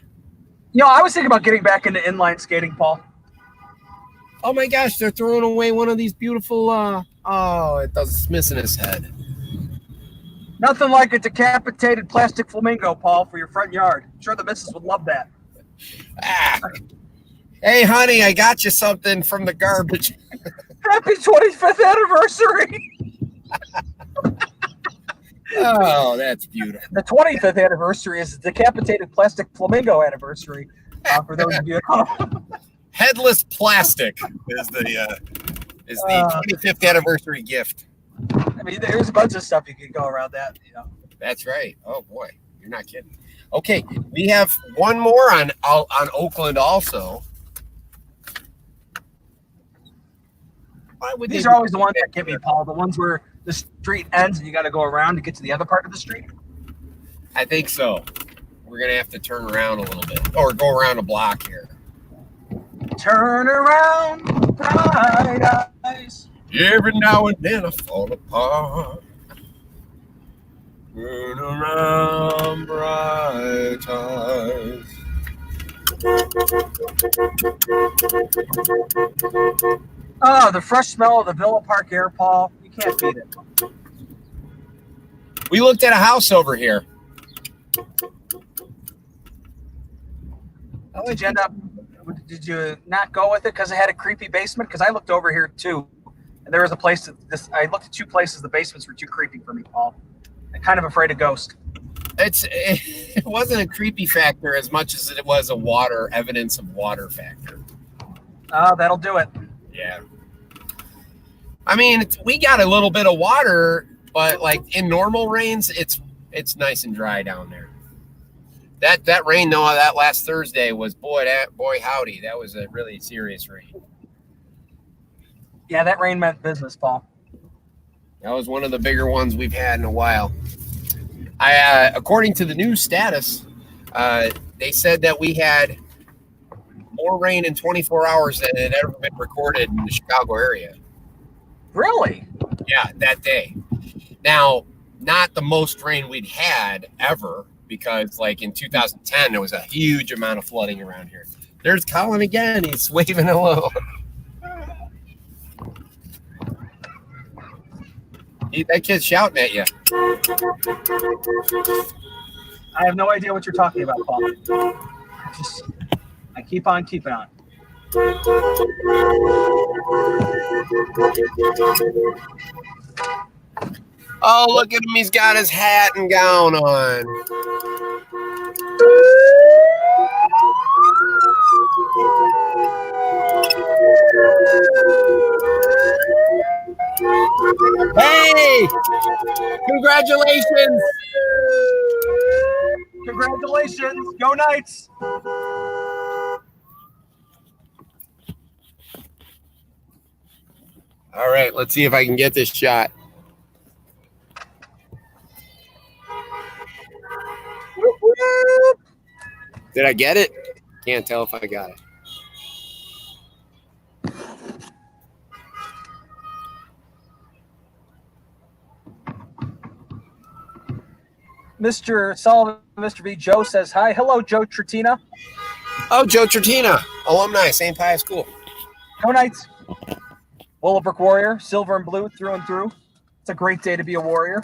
I was thinking about getting back into inline skating, Paul. Oh my gosh, they're throwing away one of these beautiful. It's missing his head. Nothing like a decapitated plastic flamingo, Paul, for your front yard. I'm sure the missus would love that. Hey, honey, I got you something from the garbage. Happy 25th anniversary! Oh, that's beautiful. The 25th anniversary is the decapitated plastic flamingo anniversary. For those of you at home. Headless plastic is the 25th anniversary gift. I mean, there's a bunch of stuff you can go around that. That's right. Oh boy, you're not kidding. Okay, we have one more on Oakland also. These are always the ones that get me, Paul. The ones where the street ends and you got to go around to get to the other part of the street. I think so. We're gonna have to turn around a little bit, or go around a block here. Turn around, bright eyes. Every now and then I fall apart. Turn around, bright eyes. Oh, the fresh smell of the Villa Park air, Paul. You can't beat it. We looked at a house over here. Did you not go with it because it had a creepy basement? Because I looked over here too, and there was a place I looked at two places. The basements were too creepy for me, Paul. I'm kind of afraid of ghosts. It wasn't a creepy factor as much as it was evidence of water factor. Oh, that'll do it. Yeah. I mean, we got a little bit of water, but like in normal rains, it's nice and dry down there. That rain, though, that last Thursday was boy howdy, that was a really serious rain. Yeah, that rain meant business, Paul. That was one of the bigger ones we've had in a while. According to the news status, they said that we had more rain in 24 hours than had ever been recorded in the Chicago area. Really? Yeah, that day. Now, not the most rain we'd had ever, because like in 2010, there was a huge amount of flooding around here. There's Colin again. He's waving hello. That kid's shouting at you. I have no idea what you're talking about, Paul. I keep on keeping on. Oh, look at him. He's got his hat and gown on. Hey! Congratulations! Congratulations! Go Knights! All right, let's see if I can get this shot. Did I get it? Can't tell if I got it. Mr. Sullivan, Mr. V. Joe says hi. Hello, Joe Tretina. Oh, Joe Tretina, alumni, St. Pius School. Go Knights. Willowbrook Warrior, silver and blue through and through. It's a great day to be a warrior.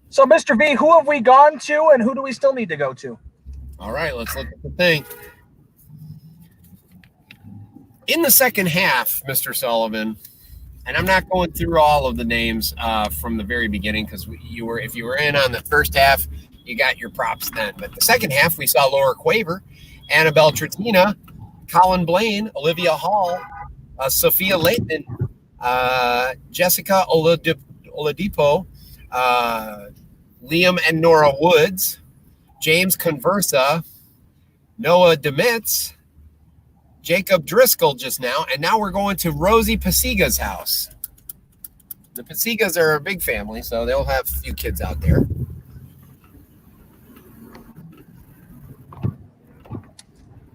So, Mr. V, who have we gone to and who do we still need to go to? All right, let's look at the thing. In the second half, Mr. Sullivan, and I'm not going through all of the names from the very beginning, because if you were in on the first half, you got your props then. But the second half, we saw Laura Quaver, Annabelle Tretina, Colin Blaine, Olivia Hall, Sophia Leighton, Jessica Oladipo, Liam and Nora Woods, James Conversa, Noah Demitz, Jacob Driscoll just now, and now we're going to Rosie Pasiga's house. The Pasigas are a big family, so they'll have a few kids out there.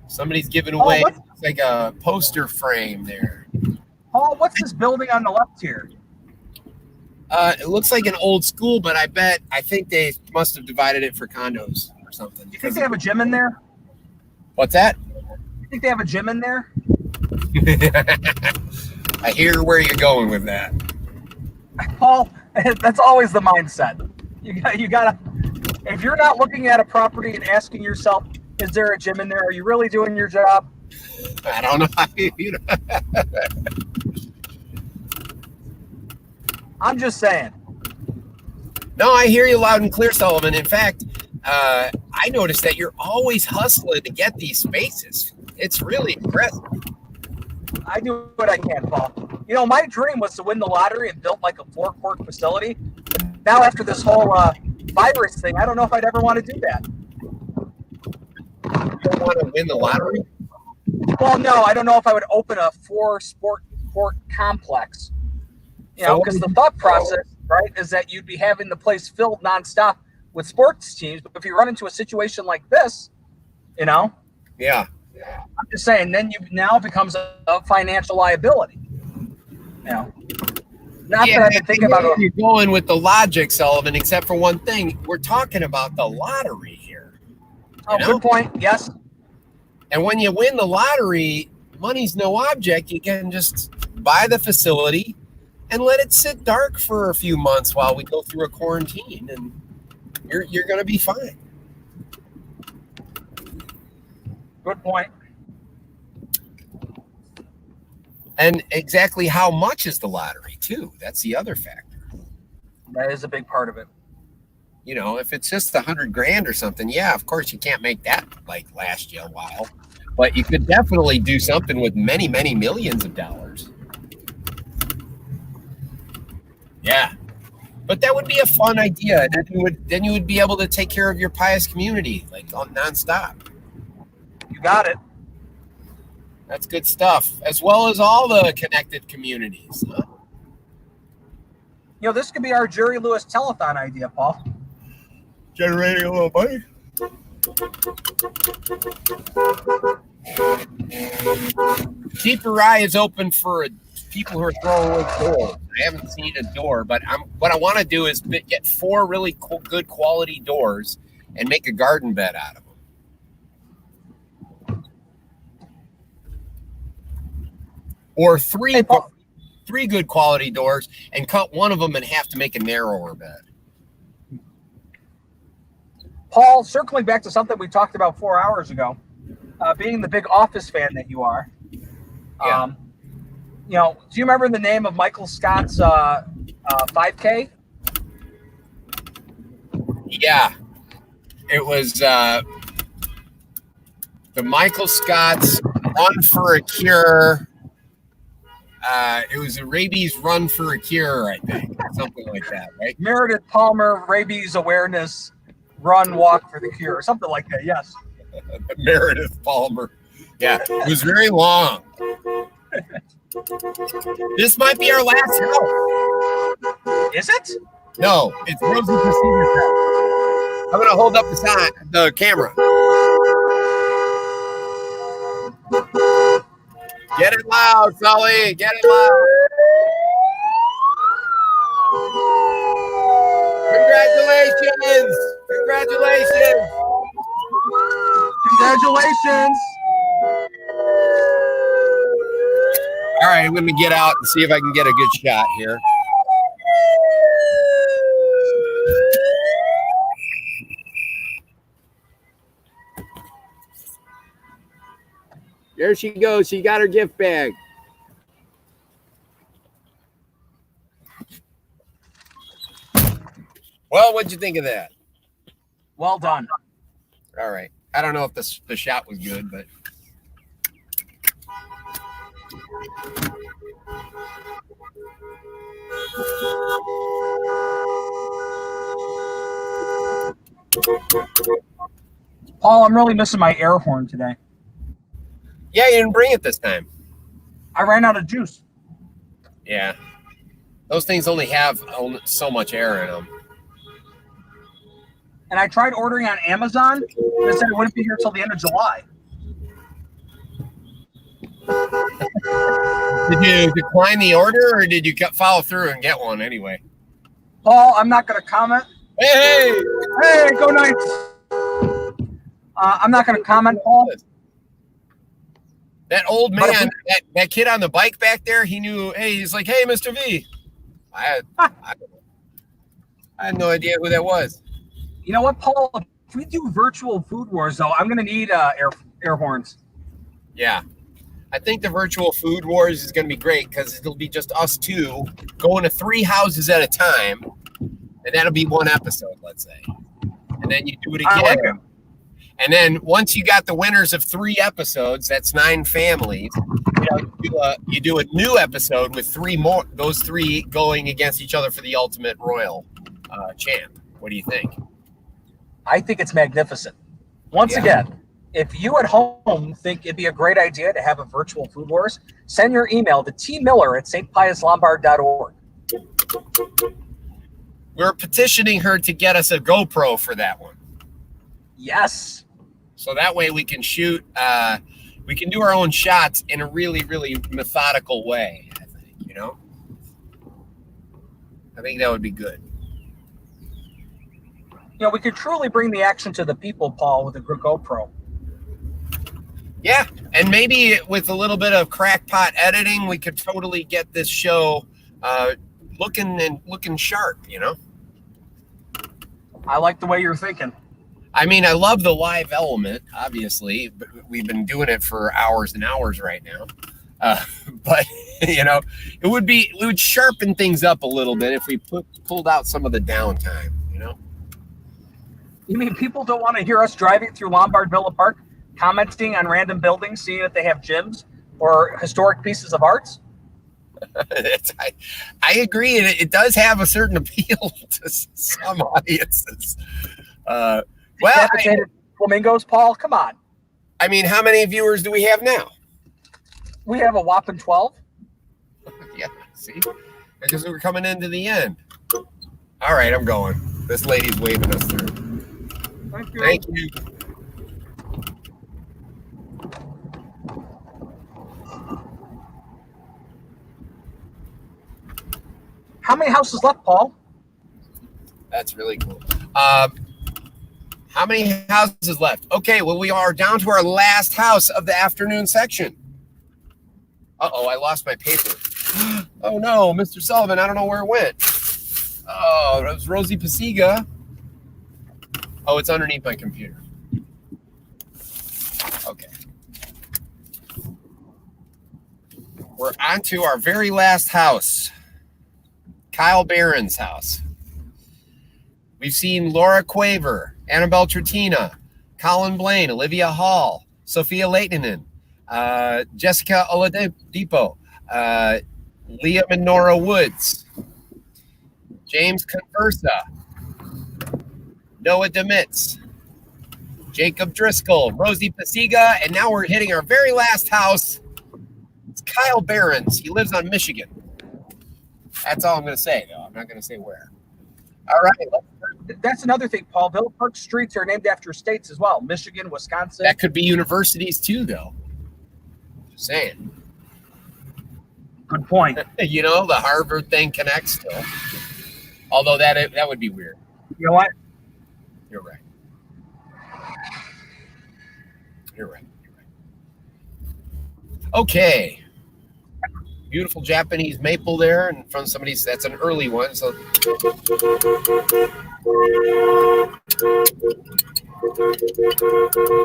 Somebody's giving away like a poster frame there. Paul, Paul, what's this building on the left here? It looks like an old school, but I think they must have divided it for condos or something. Do you think they have a gym in there? What's that? You think they have a gym in there? I hear where you're going with that. Paul, that's always the mindset. You gotta, if you're not looking at a property and asking yourself, is there a gym in there? Are you really doing your job? I don't know. I'm just saying. No, I hear you loud and clear, Sullivan. In fact, I noticed that you're always hustling to get these spaces. It's really impressive. I do what I can, Paul. You know, my dream was to win the lottery and build like a 4-court facility. Now, after this whole virus thing, I don't know if I'd ever want to do that. You don't want to win the lottery? Well, no, I don't know if I would open a 4-sport court complex. You know, because the thought process, right, is that you'd be having the place filled nonstop with sports teams. But if you run into a situation like this, you know, Yeah. I'm just saying, then now it becomes a financial liability. You know, not that I've been thinking about it. You're going with the logic, Sullivan, except for one thing. We're talking about the lottery here. Oh, good point. Yes. And when you win the lottery, money's no object. You can just buy the facility and let it sit dark for a few months while we go through a quarantine, and you're going to be fine. Good point. And exactly how much is the lottery, too? That's the other factor. That is a big part of it. You know, if it's just $100,000 or something, yeah, of course you can't make that like last you a while. But you could definitely do something with many, many millions of dollars. Yeah. But that would be a fun idea. Then you would be able to take care of your Pius community like nonstop. You got it. That's good stuff, as well as all the connected communities. Huh? You know, this could be our Jerry Lewis telethon idea, Paul. Generating a little money. Keep your eyes open for people who are throwing away doors. I haven't seen a door, but what I want to do is get 4 really good quality doors and make a garden bed out of them. Or 3 good quality doors and cut one of them in half to make a narrower bed. Paul, circling back to something we talked about 4 hours ago, being the big Office fan that you are, Yeah. You know, do you remember the name of Michael Scott's 5K? Yeah. It was the Michael Scott's Run for a Cure. It was a rabies run for a cure, I think, something like that, right? Meredith Palmer rabies awareness run walk for the cure, something like that. Yes. Meredith Palmer. Yeah, it was very long. This might be our last help. Is it? No, it's Rosie Procedure Set. I'm gonna hold up the camera. Get it loud, Sully. Get it loud. Congratulations! Congratulations! Congratulations! All right, let me get out and see if I can get a good shot here. There she goes. She got her gift bag. Well, what'd you think of that? Well done. All right. I don't know if the shot was good, but Paul, I'm really missing my air horn today. yeah, you didn't bring it this time. I ran out of juice. Yeah. Those things only have so much air in them. And I tried ordering on Amazon. They said it wouldn't be here till the end of July. Did you decline the order, or did you follow through and get one anyway? Paul, I'm not going to comment. Hey! Hey, go Knights! I'm not going to comment, Paul. That old man, that kid on the bike back there, he knew. Hey, he's like, hey, Mr. V. I had no idea who that was. You know what, Paul? If we do virtual food wars, though, I'm going to need air horns. Yeah. I think the virtual food wars is going to be great because it'll be just us two going to 3 houses at a time. And that'll be one episode, let's say. And then you do it again. I like it. And then once you got the winners of 3 episodes, that's 9 families. You do a new episode with 3 more. Those 3 going against each other for the ultimate royal champ. What do you think? I think it's magnificent. Once again, if you at home think it'd be a great idea to have a virtual food wars, send your email to tmiller@stpiuslombard.org. We're petitioning her to get us a GoPro for that one. Yes. So that way we can shoot, we can do our own shots in a really, really methodical way, I think, I think that would be good. We could truly bring the action to the people, Paul, with a GoPro. Yeah, and maybe with a little bit of crackpot editing, we could totally get this show looking sharp, I like the way you're thinking. I mean, I love the live element, obviously, but we've been doing it for hours and hours right now. But it would sharpen things up a little bit if we pulled out some of the downtime, You mean people don't want to hear us driving through Lombard Villa Park, commenting on random buildings, seeing if they have gyms or historic pieces of arts? I agree, and it does have a certain appeal to some audiences. Decapitated flamingos, Paul? Come on. I mean, how many viewers do we have now? We have a whopping 12. Yeah, see? Because we're coming into the end. All right, I'm going. This lady's waving us through. Thank you. Thank you. How many houses left, Paul? That's really cool. How many houses left? Okay, well, we are down to our last house of the afternoon section. Uh-oh, I lost my paper. Oh, no, Mr. Sullivan, I don't know where it went. Oh, that was Rosie Pasiga. Oh, it's underneath my computer. Okay. We're on to our very last house. Kyle Barron's house. We've seen Laura Quaver, Annabelle Trattina, Colin Blaine, Olivia Hall, Sophia Leitinen, Jessica Oladipo, Leah Minora Woods, James Conversa, Noah Demitz, Jacob Driscoll, Rosie Pasiga, and now we're hitting our very last house. It's Kyle Barron's. He lives on Michigan. That's all I'm going to say, though. I'm not going to say where. All right. That's another thing, Paul. Villa Park streets are named after states as well. Michigan, Wisconsin. That could be universities, too, though. Just saying. Good point. The Harvard thing connects still. Although that would be weird. You know what? You're right. You're right. Okay. Beautiful Japanese maple there in front of somebody's. That's an early one. So. Is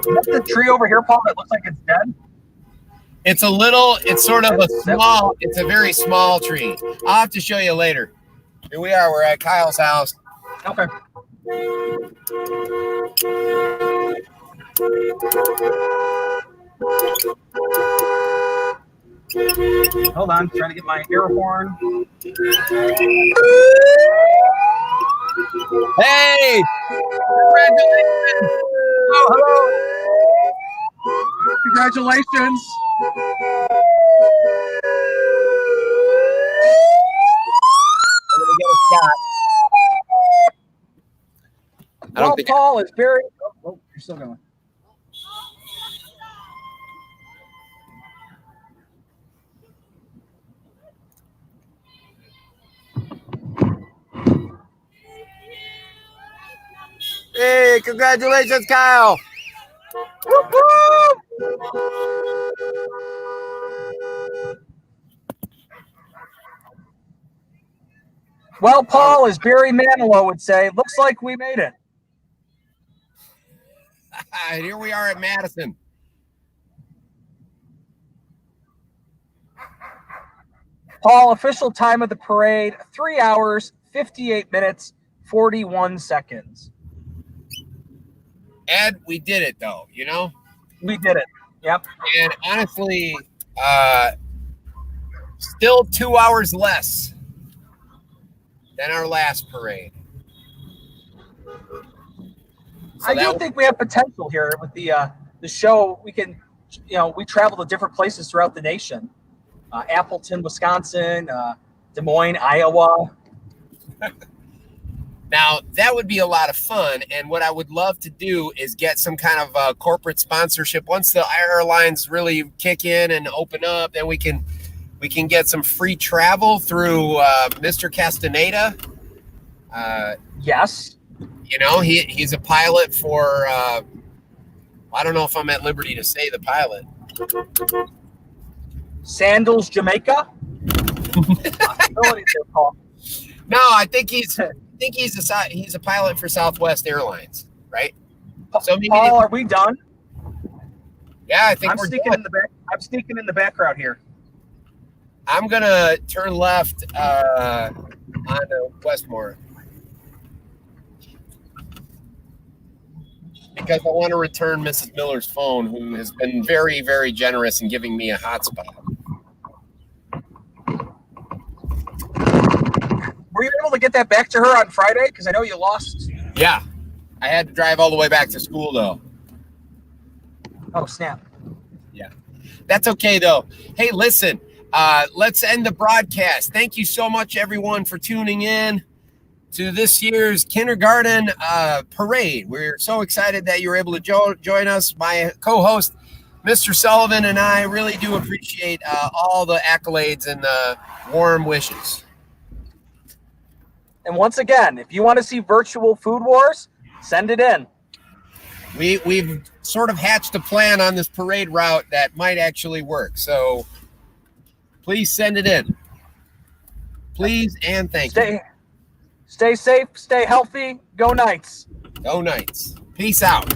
that the tree over here, Paul, that looks like it's dead? It's a very small tree. I'll have to show you later. Here we are. We're at Kyle's house. Okay. Hold on, trying to get my air horn. Hey! Congratulations! Oh, hello! Congratulations! I'm gonna get a shot. I don't think Paul is very. Oh, you're still going. Hey, congratulations, Kyle. Well, Paul, as Barry Manilow would say, looks like we made it. Here we are at Madison. Paul, official time of the parade, 3 hours, 58 minutes, 41 seconds. Ed, we did it, though, you know? We did it. Yep. And honestly, still 2 hours less than our last parade. So I do think we have potential here with the show. We can, we travel to different places throughout the nation. Appleton, Wisconsin, Des Moines, Iowa. Now, that would be a lot of fun. And what I would love to do is get some kind of corporate sponsorship. Once the airlines really kick in and open up, then we can get some free travel through Mr. Castaneda. Yes. You know, he's a pilot for, I don't know if I'm at liberty to say the pilot. Sandals, Jamaica. No, I think he's a pilot for Southwest Airlines, right? So Paul, are we done? Yeah, I think I'm sneaking in the back. I'm sneaking in the background here. I'm gonna turn left on Westmore because I want to return Mrs. Miller's phone, who has been very, very generous in giving me a hotspot. Were you able to get that back to her on Friday? Because I know you lost. Yeah, I had to drive all the way back to school, though. Oh, snap. Yeah, that's okay, though. Hey, listen, let's end the broadcast. Thank you so much, everyone, for tuning in to this year's kindergarten parade. We're so excited that you were able to join us. My co-host, Mr. Sullivan, and I really do appreciate all the accolades and the warm wishes. And once again, if you want to see virtual food wars, send it in. We've sort of hatched a plan on this parade route that might actually work. So please send it in. Please and thank you. Stay safe, stay healthy, go Knights. Go Knights. Peace out.